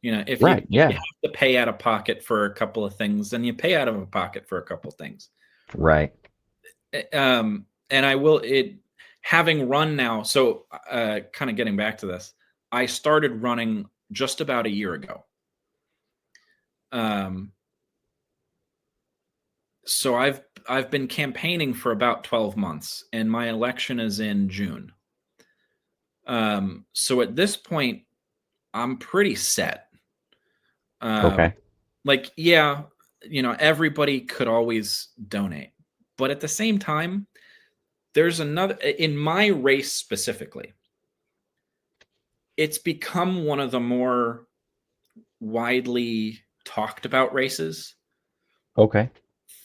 You know, if Right. you Yeah. have to pay out of pocket for a couple of things, then you pay out of a pocket for a couple of things. Right. And I will, having run now. So kind of getting back to this, I started running just about a year ago. So I've been campaigning for about 12 months, and my election is in June. So at this point, I'm pretty set. Okay. Like, yeah, you know, everybody could always donate, but at the same time, there's another, in my race specifically, it's become one of the more widely talked about races. Okay.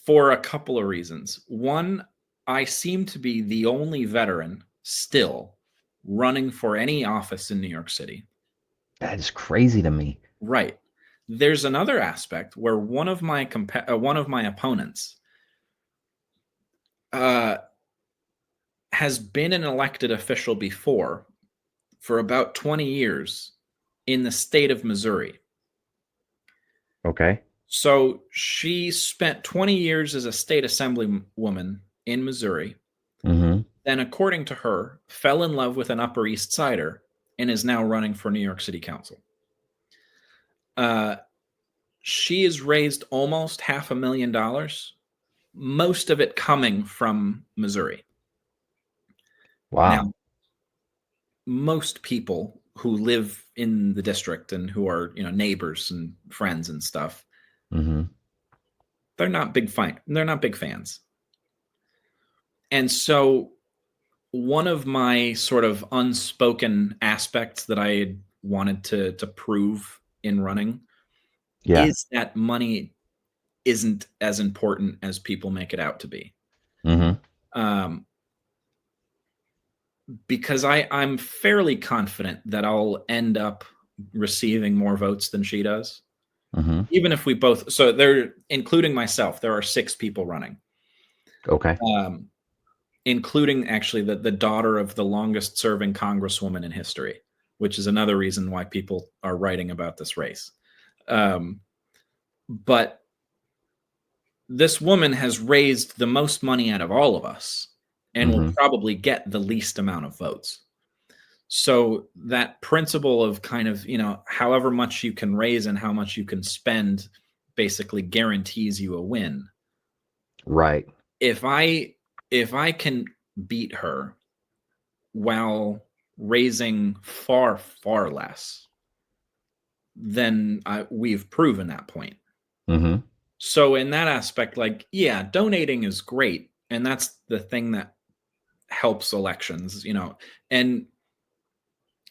For a couple of reasons. One, I seem to be the only veteran still running for any office in New York City. That is crazy to me. Right. There's another aspect where one of my opponents has been an elected official before for about 20 years in the state of Missouri. Okay. So she spent 20 years as a state assemblywoman in Missouri. Mm-hmm. Then, according to her, fell in love with an Upper East Sider and is now running for New York City Council. She has raised almost $500,000, most of it coming from Missouri. Wow. Now, most people who live in the district and who are, you know, neighbors and friends and stuff, Mm-hmm. they're not big fans. And so one of my sort of unspoken aspects that I wanted to prove in running is that money isn't as important as people make it out to be. Mm-hmm. Because I'm fairly confident that I'll end up receiving more votes than she does. Mm-hmm. Even if we both, so they're, including myself, there are 6 people running. Okay. Including actually the daughter of the longest serving congresswoman in history, which is another reason why people are writing about this race. But this woman has raised the most money out of all of us and will probably get the least amount of votes. So that principle of kind of, you know, however much you can raise and how much you can spend basically guarantees you a win. Right. If I can beat her while raising far, far less, then we've proven that point. Mm-hmm. So in that aspect, like, yeah, donating is great. And that's the thing that helps elections, you know, and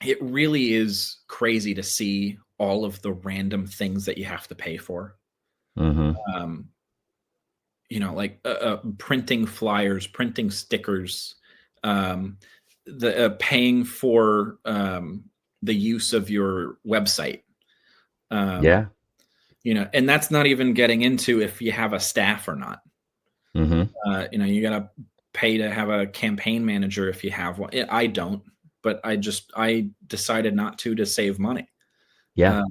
it really is crazy to see all of the random things that you have to pay for. Mm-hmm. You know, like printing flyers, printing stickers, the paying for the use of your website. Yeah. You know, and that's not even getting into if you have a staff or not. Mm-hmm. You know, you got to pay to have a campaign manager if you have one. I don't, but I decided not to save money. Yeah.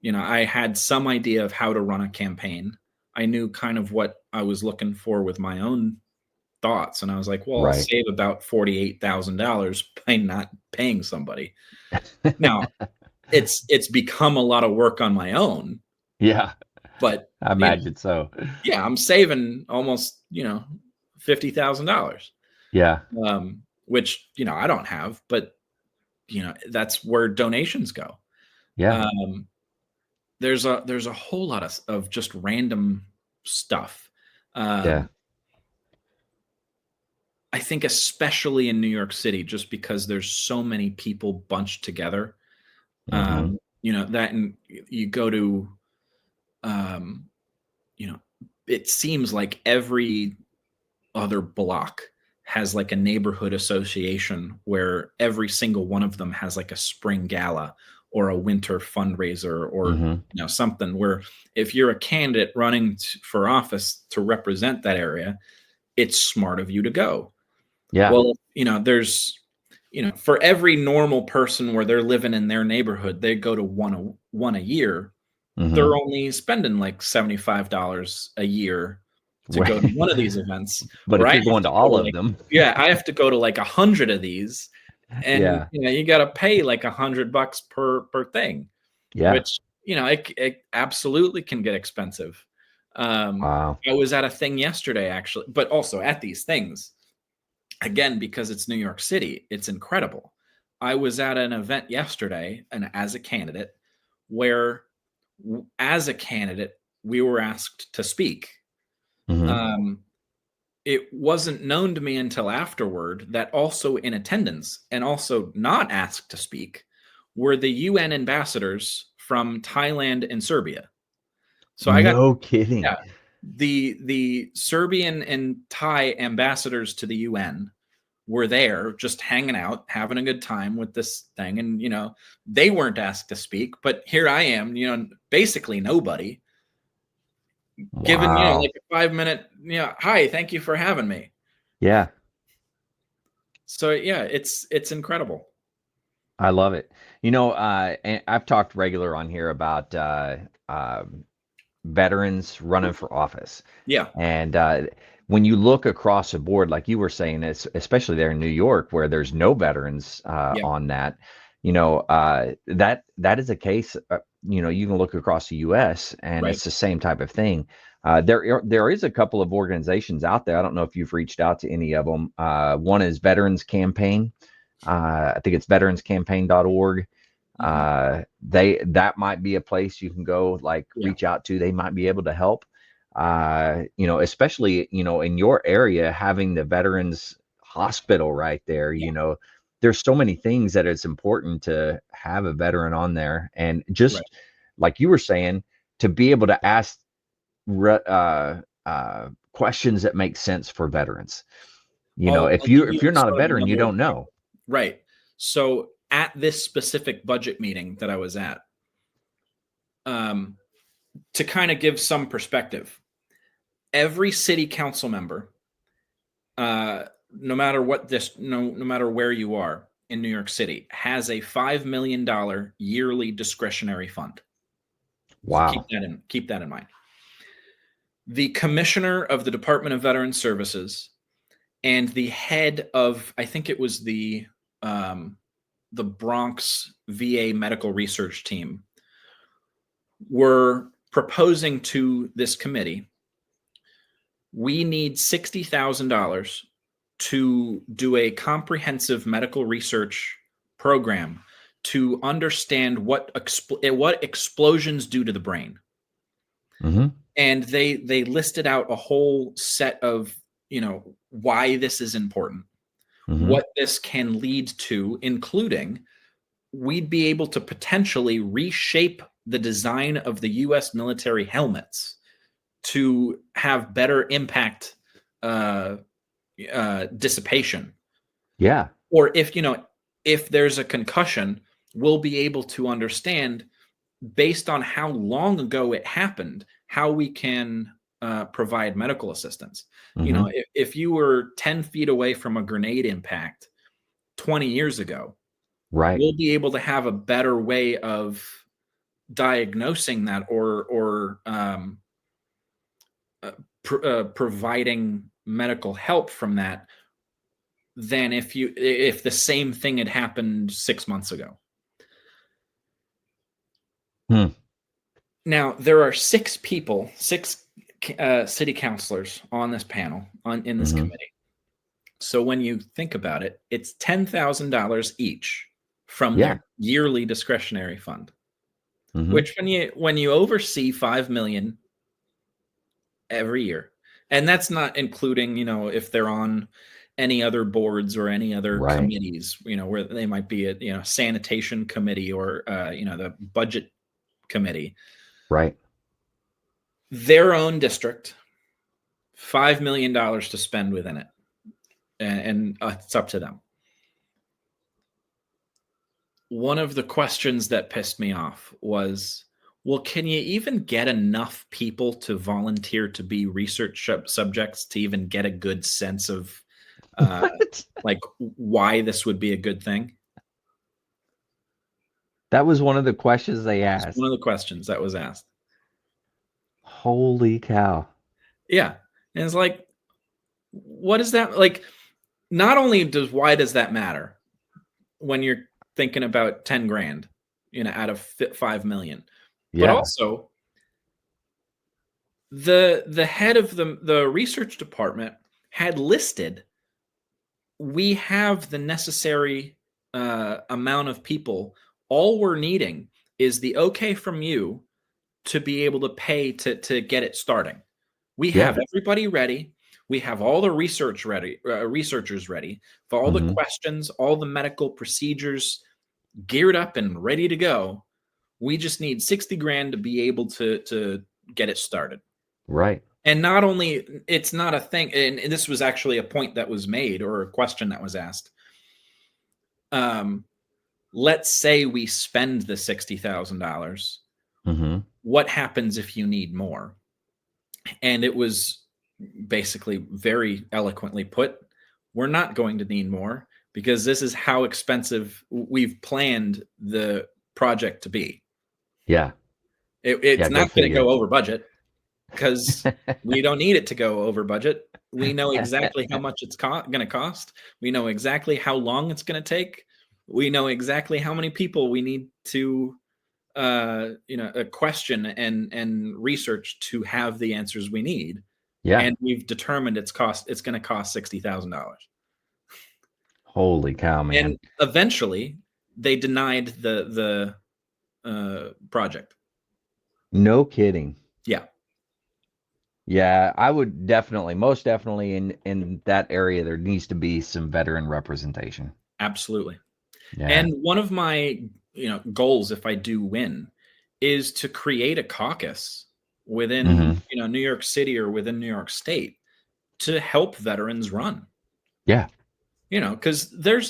You know, I had some idea of how to run a campaign. I knew kind of what I was looking for with my own thoughts. And I was like, well, I'll save about $48,000 by not paying somebody. Now, it's become a lot of work on my own. Yeah. But I imagine so. Yeah, I'm saving almost, you know, $50,000. Yeah. Which, you know, I don't have, but you know, that's where donations go. Yeah. There's a whole lot of just random stuff. Yeah. I think especially in New York City, just because there's so many people bunched together. Mm-hmm. You know, that, and you go to you know, it seems like every other block has like a neighborhood association where every single one of them has like a spring gala or a winter fundraiser or you know, something where if you're a candidate running for office to represent that area, it's smart of you to go. Yeah. Well, there's, for every normal person where they're living in their neighborhood, they go to one a year. They're Hmm. only spending like $75 a year to go to Right. one of these events, But where if I you're have going to to go all to of like, them, yeah, I have to go to like 100 of these, and yeah, you got to pay like $100 per thing, yeah. which it absolutely can get expensive. Wow. I was at a thing yesterday, actually, but also at these things, again, because it's New York City, it's incredible. I was at an event yesterday, and as a candidate, where as a candidate we were asked to speak. Hmm. Um, it wasn't known to me until afterward that also in attendance and also not asked to speak were the UN ambassadors from Thailand and Serbia. So I got, No yeah, kidding. the Serbian and Thai ambassadors to the UN were there just hanging out, having a good time with this thing. And, they weren't asked to speak, but here I am, basically nobody, given, Wow. like a 5 minute, hi, thank you for having me. Yeah, So yeah, it's incredible. I love it. And I've talked regular on here about um veterans running for office. Yeah. And when you look across the board, like you were saying, especially there in New York, where there's no veterans Yeah. on that, that is a case. You can look across the U.S. and Right. it's the same type of thing. There is a couple of organizations out there. I don't know if you've reached out to any of them. One is Veterans Campaign. I think it's veteranscampaign.org. Hmm. That might be a place you can go, like, Yeah. reach out to. They might be able to help. Especially, in your area, having the veterans hospital right there, Yeah. there's so many things that it's important to have a veteran on there. And Right. just like you were saying, to be able to ask questions that make sense for veterans. I'll If give you you if you're not a sort of veteran, you another don't example. know. Right. So at this specific budget meeting that I was at, um, to kind of give some perspective, every city council member, no matter what no matter where you are in New York City, has a $5 million yearly discretionary fund. So Wow. keep that in mind. The commissioner of the Department of Veteran Services and the head of, I think it was the Bronx VA medical research team, were proposing to this committee, we need $60,000 to do a comprehensive medical research program to understand what explosions do to the brain. Hmm. And they listed out a whole set of, why this is important, Hmm. what this can lead to, including we'd be able to potentially reshape the design of the US military helmets to have better impact, uh, dissipation. Yeah. Or if there's a concussion, we'll be able to understand, based on how long ago it happened, how we can provide medical assistance. Hmm. If you were 10 feet away from a grenade impact 20 years ago, Right. we'll be able to have a better way of diagnosing that, or providing medical help from that, than if the same thing had happened 6 months ago. Hmm. Now, there are six city councilors on this panel, in this Hmm. committee. So when you think about it, it's $10,000 each from Yeah. their yearly discretionary fund. Hmm. Which, when you oversee 5 million every year, and that's not including, if they're on any other boards or any other Right. committees, where they might be a, sanitation committee, or the budget committee, Right. their own district, $5 million to spend within it, and it's up to them. One of the questions that pissed me off was, well, can you even get enough people to volunteer to be research subjects to even get a good sense of like why this would be a good thing. That was one of the questions they asked. One of the questions that was asked. Holy cow. Yeah. And it's like, what is that? Like, not only why does that matter when you're thinking about 10 grand, out of 5 million, but also the head of the research department had listed, we have the necessary amount of people. All we're needing is the okay from you to be able to pay to get it starting. We have everybody ready. We have all the research ready, researchers ready for all the questions, all the medical procedures geared up and ready to go. We just need 60 grand to be able to get it started. Right. And not only, it's not a thing, and this was actually a point that was made, or a question that was asked. Let's say we spend the $60,000. What happens if you need more? And it was basically very eloquently put, we're not going to need more because this is how expensive we've planned the project to be. Yeah. It's not going to go over budget because we don't need it to go over budget. We know exactly how much it's going to cost. We know exactly how long it's going to take. We know exactly how many people we need to a question and research to have the answers we need. Yeah. And we've determined it's going to cost $60,000. Holy cow, man. And eventually they denied the project. No kidding. Yeah. Yeah, I would most definitely in that area, there needs to be some veteran representation. Absolutely. Yeah. And one of my goals, if I do win, is to create a caucus within New York City or within New York State to help veterans run. Yeah. Because there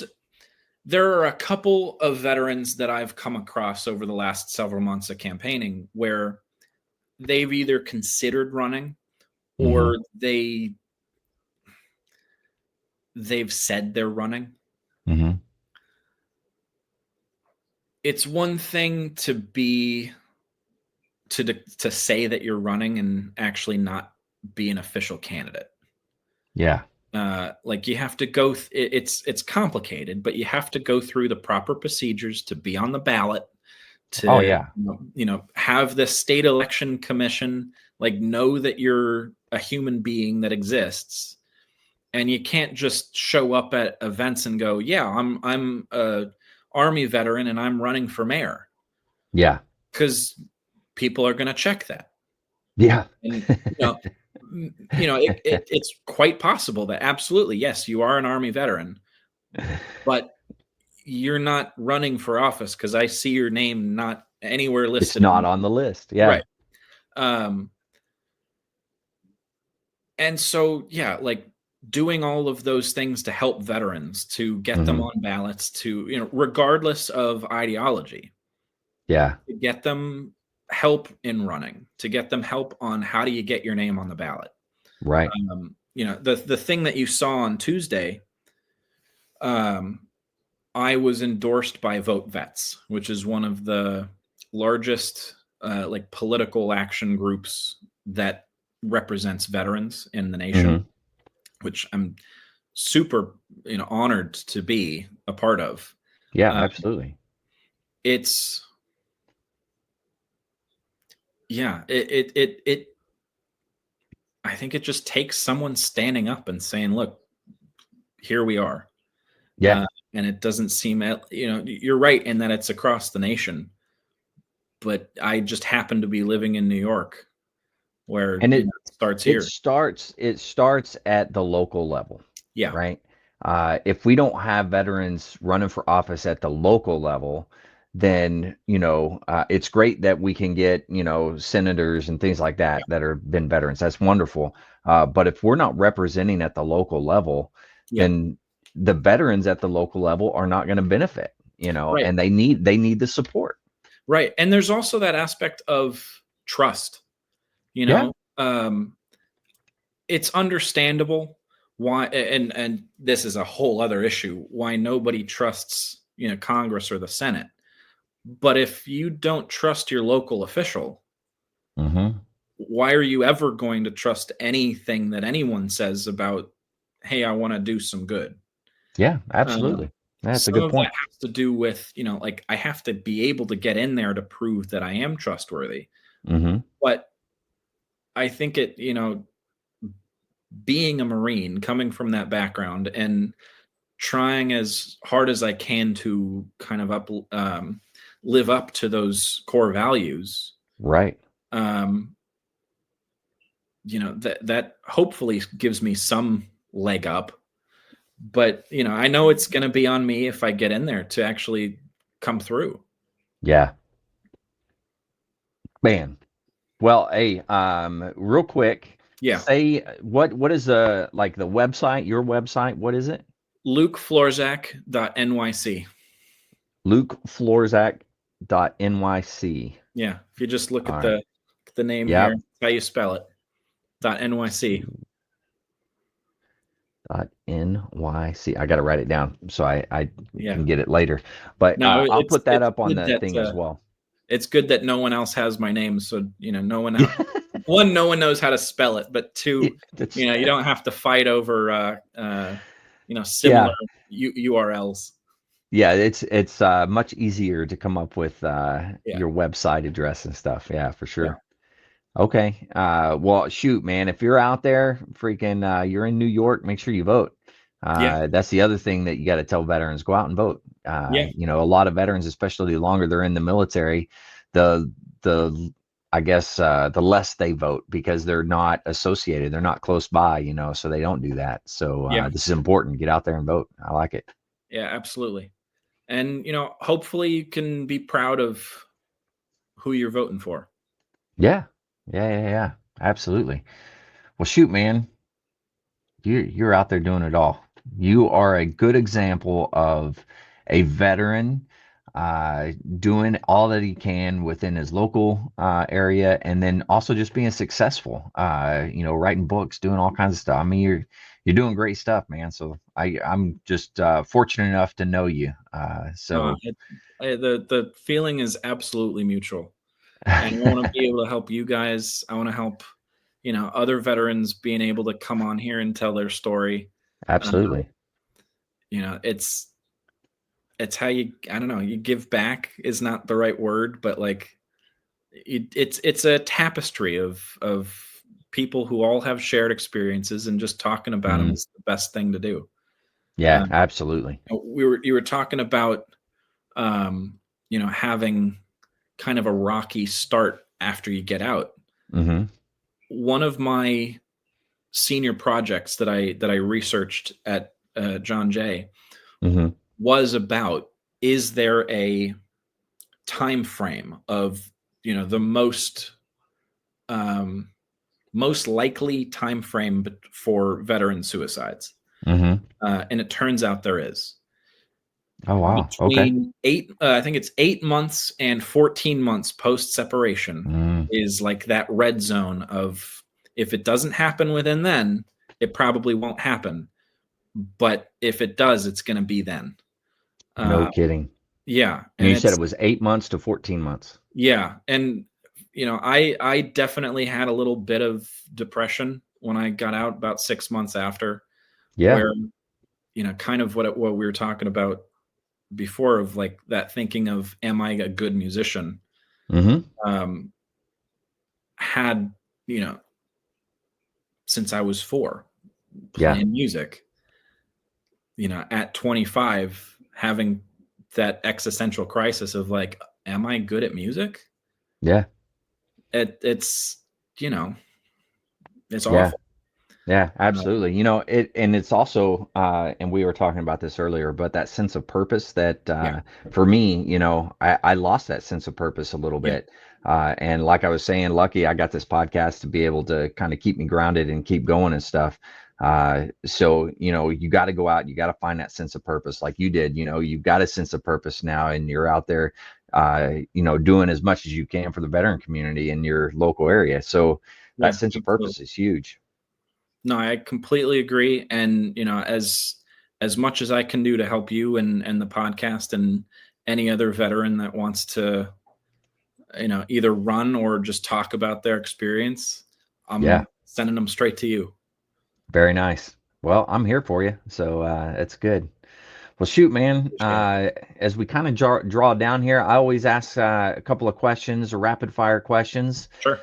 are a couple of veterans that I've come across over the last several months of campaigning where they've either considered running or they've said they're running. It's one thing to say that you're running and actually not be an official candidate. Yeah. Like you have to go, it's complicated, but you have to go through the proper procedures to be on the ballot, to, have the state election commission, know that you're a human being that exists. And you can't just show up at events and go, yeah, I'm a Army veteran and I'm running for mayor. Yeah. Because people are going to check that. Yeah. And, it's quite possible that absolutely, yes, you are an Army veteran, but you're not running for office because I see your name not anywhere listed. It's not on the list. Yeah. Right. And so, doing all of those things to help veterans, to get them on ballots, to, regardless of ideology. Yeah. To get them help in running, to get them help on how do you get your name on the ballot. Right. The thing that you saw on Tuesday, I was endorsed by Vote Vets, which is one of the largest political action groups that represents veterans in the nation, which I'm super honored to be a part of. Yeah, absolutely. It's I think it just takes someone standing up and saying, look, here we are. Yeah. And it doesn't seem, you're right in that it's across the nation, but I just happen to be living in New York where it starts here. It starts at the local level. Yeah. Right. If we don't have veterans running for office at the local level, then, it's great that we can get, senators and things like that that have been veterans. That's wonderful. But if we're not representing at the local level, then the veterans at the local level are not going to benefit, Right. and they need the support. Right. And there's also that aspect of trust, it's understandable why, and this is a whole other issue, why nobody trusts, Congress or the Senate. But if you don't trust your local official, why are you ever going to trust anything that anyone says about, hey, I want to do some good? Yeah, absolutely. That's a Some good of point. that has to do with, like, I have to be able to get in there to prove that I am trustworthy. But I think being a Marine, coming from that background and trying as hard as I can to kind of live up to those core values, Right. that hopefully gives me some leg up. But I know it's going to be on me if I get in there to actually come through. Yeah. Man. Well, hey, real quick, Yeah. say what is the website, your website? What is it? lukeflorczak.nyc. lukeflorczak.nyc. Yeah. If you just look All at right. the name Yep. here, how you spell it. .nyc. .nyc. I got to write it down so I Yeah. can get it later. But No, I'll put that up on good the thing as well. It's good that no one else has my name, so no one else. One, no one knows how to spell it, but two, you don't have to fight over similar URLs. Yeah, it's much easier to come up with your website address and stuff. Yeah, for sure. Yeah. Okay. Well, shoot, man, if you're out there, freaking, you're in New York, make sure you vote. That's the other thing that you got to tell veterans: go out and vote. A lot of veterans, especially the longer they're in the military, the I guess the less they vote because they're not associated, they're not close by, so they don't do that. So this is important. Get out there and vote. I like it. Yeah, absolutely. And hopefully you can be proud of who you're voting for. Yeah. Absolutely. Well, shoot, man, you're out there doing it all. You are a good example of a veteran doing all that he can within his local area, and then also just being successful. Writing books, doing all kinds of stuff. I mean, you're doing great stuff, man. So I'm just fortunate enough to know you. The feeling is absolutely mutual, and I want to be able to help you guys. I want to help other veterans being able to come on here and tell their story. Absolutely. It's how you give back is not the right word, but like it's a tapestry of people who all have shared experiences, and just talking about them is the best thing to do. Yeah, absolutely. You were talking about having kind of a rocky start after you get out. One of my senior projects that I researched at John Jay was about, is there a time frame of the most likely time frame for veteran suicides? And it turns out there is. Oh wow. Between I think it's 8 months and 14 months post separation is like that red zone of, if it doesn't happen within then, it probably won't happen. But if it does, it's going to be then. No kidding. Yeah. And you said it was 8 months to 14 months. Yeah. And, I definitely had a little bit of depression when I got out, about 6 months after. Yeah. Where, kind of what we were talking about before, of like that thinking of, am I a good musician? Had, since I was 4 playing music, at 25, having that existential crisis of like, am I good at music? Yeah. It's it's awful. Yeah, absolutely. And it's also, and we were talking about this earlier, but that sense of purpose that, for me, I lost that sense of purpose a little bit. And like I was saying, lucky I got this podcast to be able to kind of keep me grounded and keep going and stuff. So, you got to go out, you got to find that sense of purpose like you did. You've got a sense of purpose now, and you're out there, doing as much as you can for the veteran community in your local area. So that sense of purpose is huge. No, I completely agree. And, as much as I can do to help you and the podcast and any other veteran that wants to, either run or just talk about their experience, Yeah. I'm sending them straight to you. Very nice. Well, I'm here for you. So that's good. Well, shoot, man. As we kind of draw down here, I always ask a couple of questions, or rapid fire questions. Sure.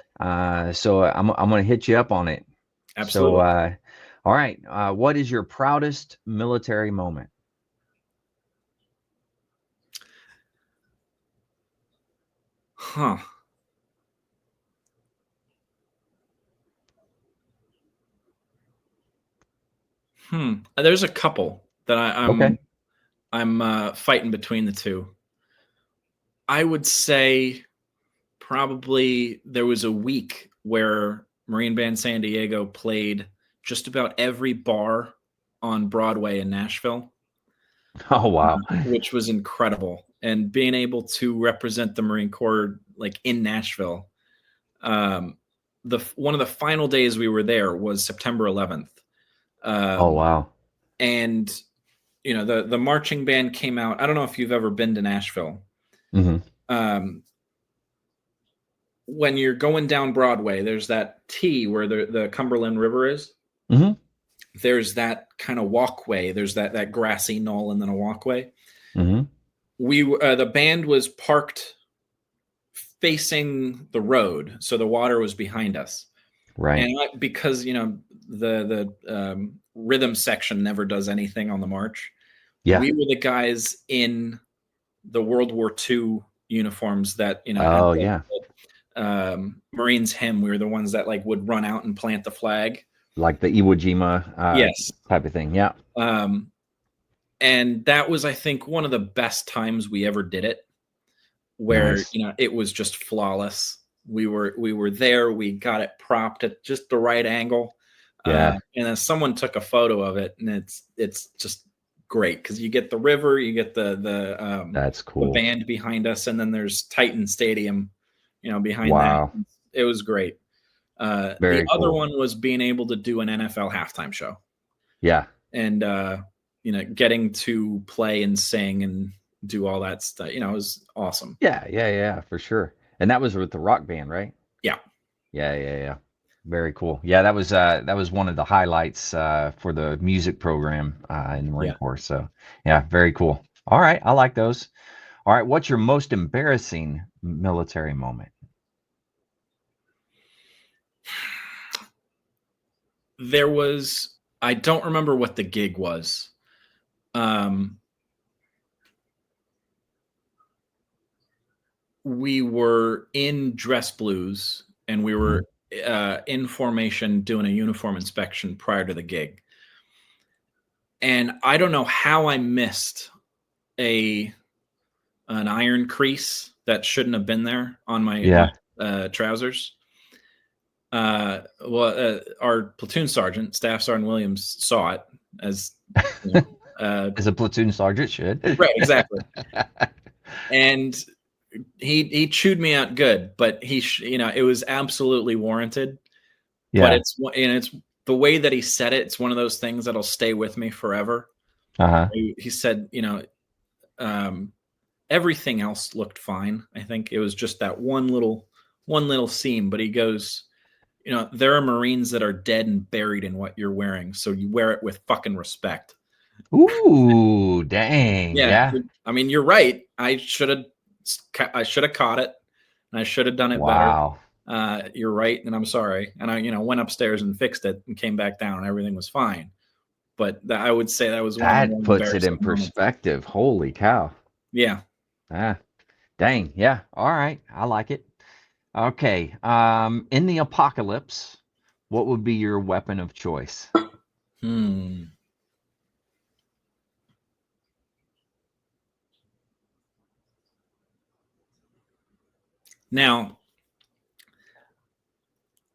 So I'm going to hit you up on it. Absolutely. So, all right. What is your proudest military moment? Huh. There's a couple that Okay. I'm fighting between the two. I would say probably there was a week where Marine Band San Diego played just about every bar on Broadway in Nashville. Oh, wow. Which was incredible. And being able to represent the Marine Corps like in Nashville. One of the final days we were there was September 11th. Oh, wow. And the marching band came out. I don't know if you've ever been to Nashville. Mm-hmm. When you're going down Broadway, there's that T where the Cumberland River is. Mm-hmm. There's that kind of walkway. There's that grassy knoll and then a walkway. Mm-hmm. The band was parked facing the road, so the water was behind us. Right. And because the rhythm section never does anything on the march. Yeah. We were the guys in the World War II uniforms that Oh, yeah. Marines hymn. We were the ones that like would run out and plant the flag, like the Iwo Jima yes, type of thing. Yeah. And that was, I think, one of the best times we ever did it, where Nice. it was just flawless. We were there. We got it propped at just the right angle. Yeah. And then someone took a photo of it, and it's just great because you get the river, you get the that's cool. the band behind us, and then there's Titan Stadium, behind Wow. that. It was great. Very the other cool. one was being able to do an NFL halftime show. Yeah. And getting to play and sing and do all that stuff, it was awesome. Yeah, for sure. And that was with the rock band, right? Yeah. Yeah. Very cool. Yeah, that was one of the highlights for the music program in the Marine Corps. So yeah, very cool. All right, I like those. All right, what's your most embarrassing military moment? I don't remember what the gig was. We were in dress blues, and we were in formation doing a uniform inspection prior to the gig. And I don't know how I missed an iron crease that shouldn't have been there on my trousers. Our platoon sergeant, Staff Sergeant Williams, saw it as as a platoon sergeant should. Right, exactly. And he chewed me out good, but it was absolutely warranted. Yeah. But it's the way that he said it. It's one of those things that'll stay with me forever. He said, everything else looked fine. I think it was just that one little seam. But he goes, there are Marines that are dead and buried in what you're wearing, so you wear it with fucking respect. Ooh, dang. Yeah. I mean, you're right. I should have caught it, and I should have done it better. You're right, and I'm sorry. And I, went upstairs and fixed it and came back down, and everything was fine. But I would say that was that puts it in perspective. Moments. Holy cow. Yeah. Dang. Yeah. All right. I like it. Okay. In the apocalypse, what would be your weapon of choice? Now,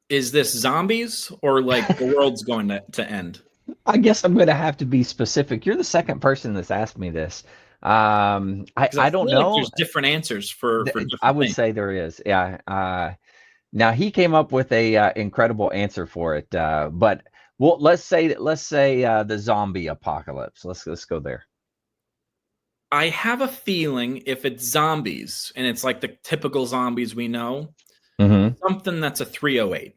is this zombies or like the world's going to end? I guess I'm going to have to be specific. You're the second person that's asked me this. I don't know. Like there's different answers for different I would things. say there is. Yeah. Now he came up with a incredible answer for it. But Well, let's say the zombie apocalypse. Let's go there. I have a feeling if it's zombies and it's like the typical zombies we know, Mm-hmm. something that's a 308.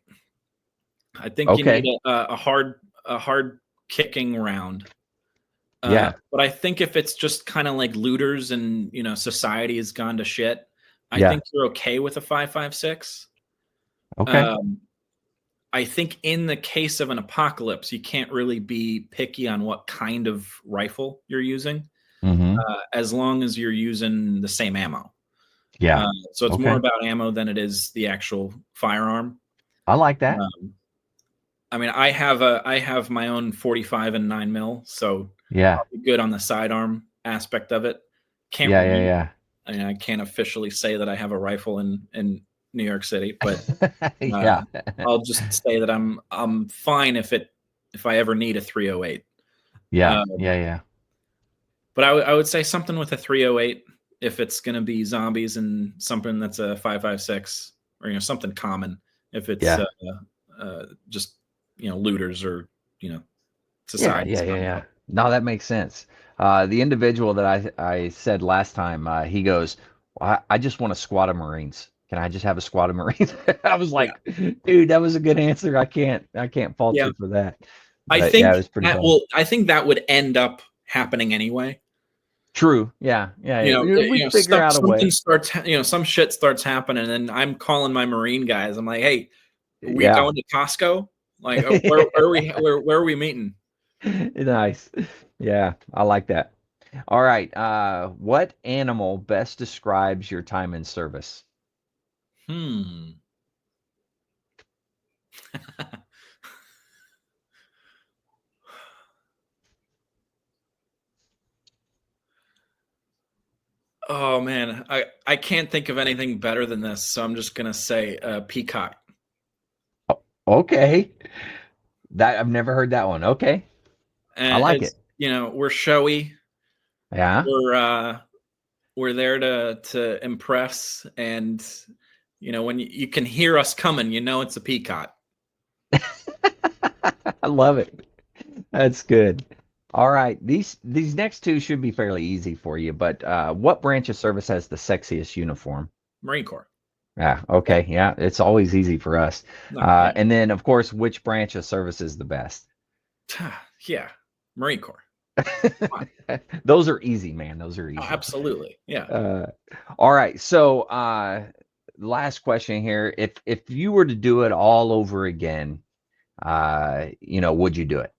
I think you need Okay. a hard kicking round. Yeah. But I think if it's just kind of like looters and society has gone to shit, I Yeah. think you're okay with a 5.56. Okay. Um, I think in the case of an apocalypse, you can't really be picky on what kind of rifle you're using, Mm-hmm. as long as you're using the same ammo. Yeah. So it's more Okay. about ammo than it is the actual firearm. I like that. Um, I mean, I have my own 45 and 9 mil, so Yeah. I'll be good on the sidearm aspect of it. Can't Yeah. really, Yeah. I mean, I can't officially say that I have a rifle in New York City, but Yeah. I'll just say that I'm fine if I ever need a 308. Yeah. Um, Yeah. Yeah. but I would say something with a 308 if it's going to be zombies, and something that's a 5.56, or something common if it's Yeah. just looters, or Yeah. society's Yeah. Yeah. gone Yeah. out. No, that makes sense. The individual that I said last time, he goes, I just want a squad of Marines. Can I just have a squad of Marines? I was Yeah, like, dude, that was a good answer. I can't fault yeah. you for that. But yeah, it was pretty funny. I think that would end up happening anyway. True. Yeah. Yeah. Yeah. We'd figure out a Something way. starts, some shit starts happening, and I'm calling my Marine guys. I'm like, hey, are we Yeah. going to Costco? Like, where are we meeting? Nice. Yeah, I like that. All right. What animal best describes your time in service? Hmm. Oh man, I can't think of anything better than this, so I'm just gonna say peacock. Okay. That I've never heard that one. Okay. I And like it's it. we're showy. Yeah. We're uh we're there to impress, and when you can hear us coming, it's a peacock. I love it. That's good. All right. These next two should be fairly easy for you, but what branch of service has the sexiest uniform? Marine Corps. Yeah, okay. Yeah, it's always easy for us. No, yeah. And then of course, which branch of service is the best? Yeah, Marine Corps. Come on. Those are easy, man. Those are Oh, easy. absolutely. Yeah. Uh, all right. So, last question here. If you were to do it all over again, would you do it?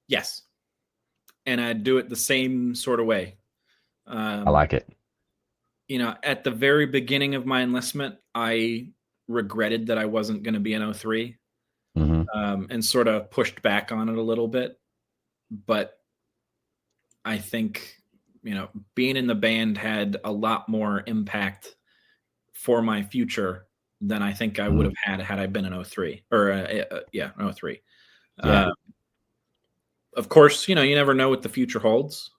Yes. And I'd do it the same sort of way. I Um, like it. at the very beginning of my enlistment, I regretted that I wasn't going to be an O3, Hmm. and sort of pushed back on it a little bit. But I think, being in the band had a lot more impact for my future than I think I would Hmm. have had I been an O3, or yeah, an O3. Yeah. Uh, of course, you never know what the future holds.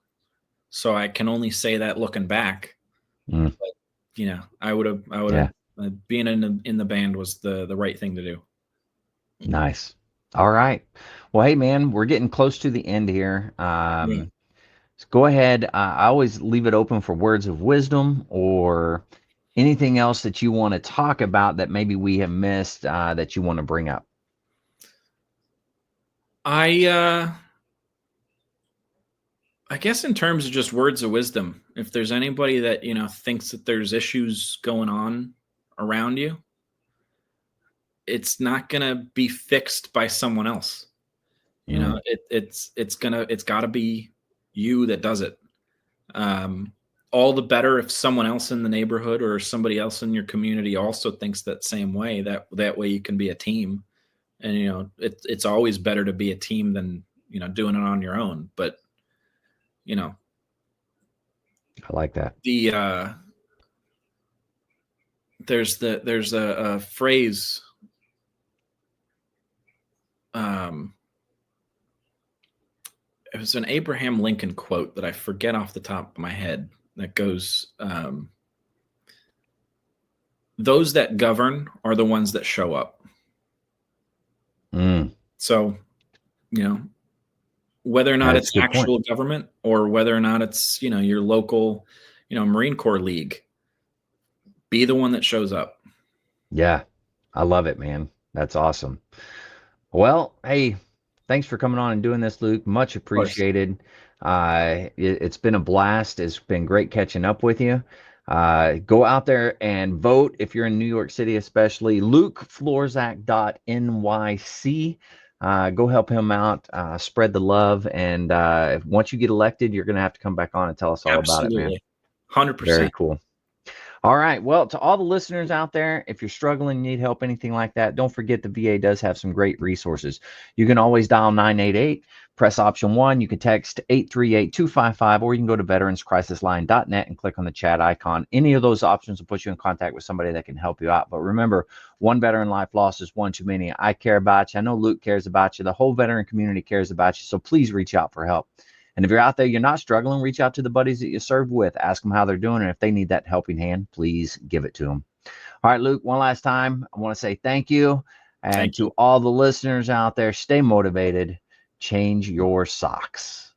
So I can only say that looking back. Mm. But, I would have Yeah. being in the band was the right thing to do. Nice. All right. Well, hey, man, we're getting close to the end here. Yeah. So go ahead. I always leave it open for words of wisdom or anything else that you want to talk about that maybe we have missed that you want to bring up. I I guess in terms of just words of wisdom, if there's anybody that thinks that there's issues going on around you, it's not gonna be fixed by someone else. Mm. It's got to be you that does it. Um, all the better if someone else in the neighborhood or somebody else in your community also thinks that same way. That way you can be a team, and it's always better to be a team than doing it on your own. But you know I like that. the there's a phrase. Um, it was an Abraham Lincoln quote that I forget off the top of my head that goes, those that govern are the ones that show up. Mm. So you know, whether or not That's it's actual government or whether or not it's, your local, Marine Corps league, be the one that shows up. Yeah, I love it, man. That's awesome. Well, hey, thanks for coming on and doing this, Luke. Much appreciated. It's been a blast. It's been great catching up with you. Go out there and vote if you're in New York City, especially lukeflorczak.nyc. Go help him out, spread the love. And once you get elected, you're going to have to come back on and tell us all about it, man. 100%. Very cool. All right. Well, to all the listeners out there, if you're struggling, need help, anything like that, don't forget the VA does have some great resources. You can always dial 988, press option 1. You can text 838-255, or you can go to veteranscrisisline.net and click on the chat icon. Any of those options will put you in contact with somebody that can help you out. But remember, one veteran life lost is one too many. I care about you. I know Luke cares about you. The whole veteran community cares about you. So please reach out for help. And if you're out there, you're not struggling, reach out to the buddies that you served with. Ask them how they're doing. And if they need that helping hand, please give it to them. All right, Luke, one last time, I want to say thank you. And to all the listeners out there, stay motivated. Change your socks.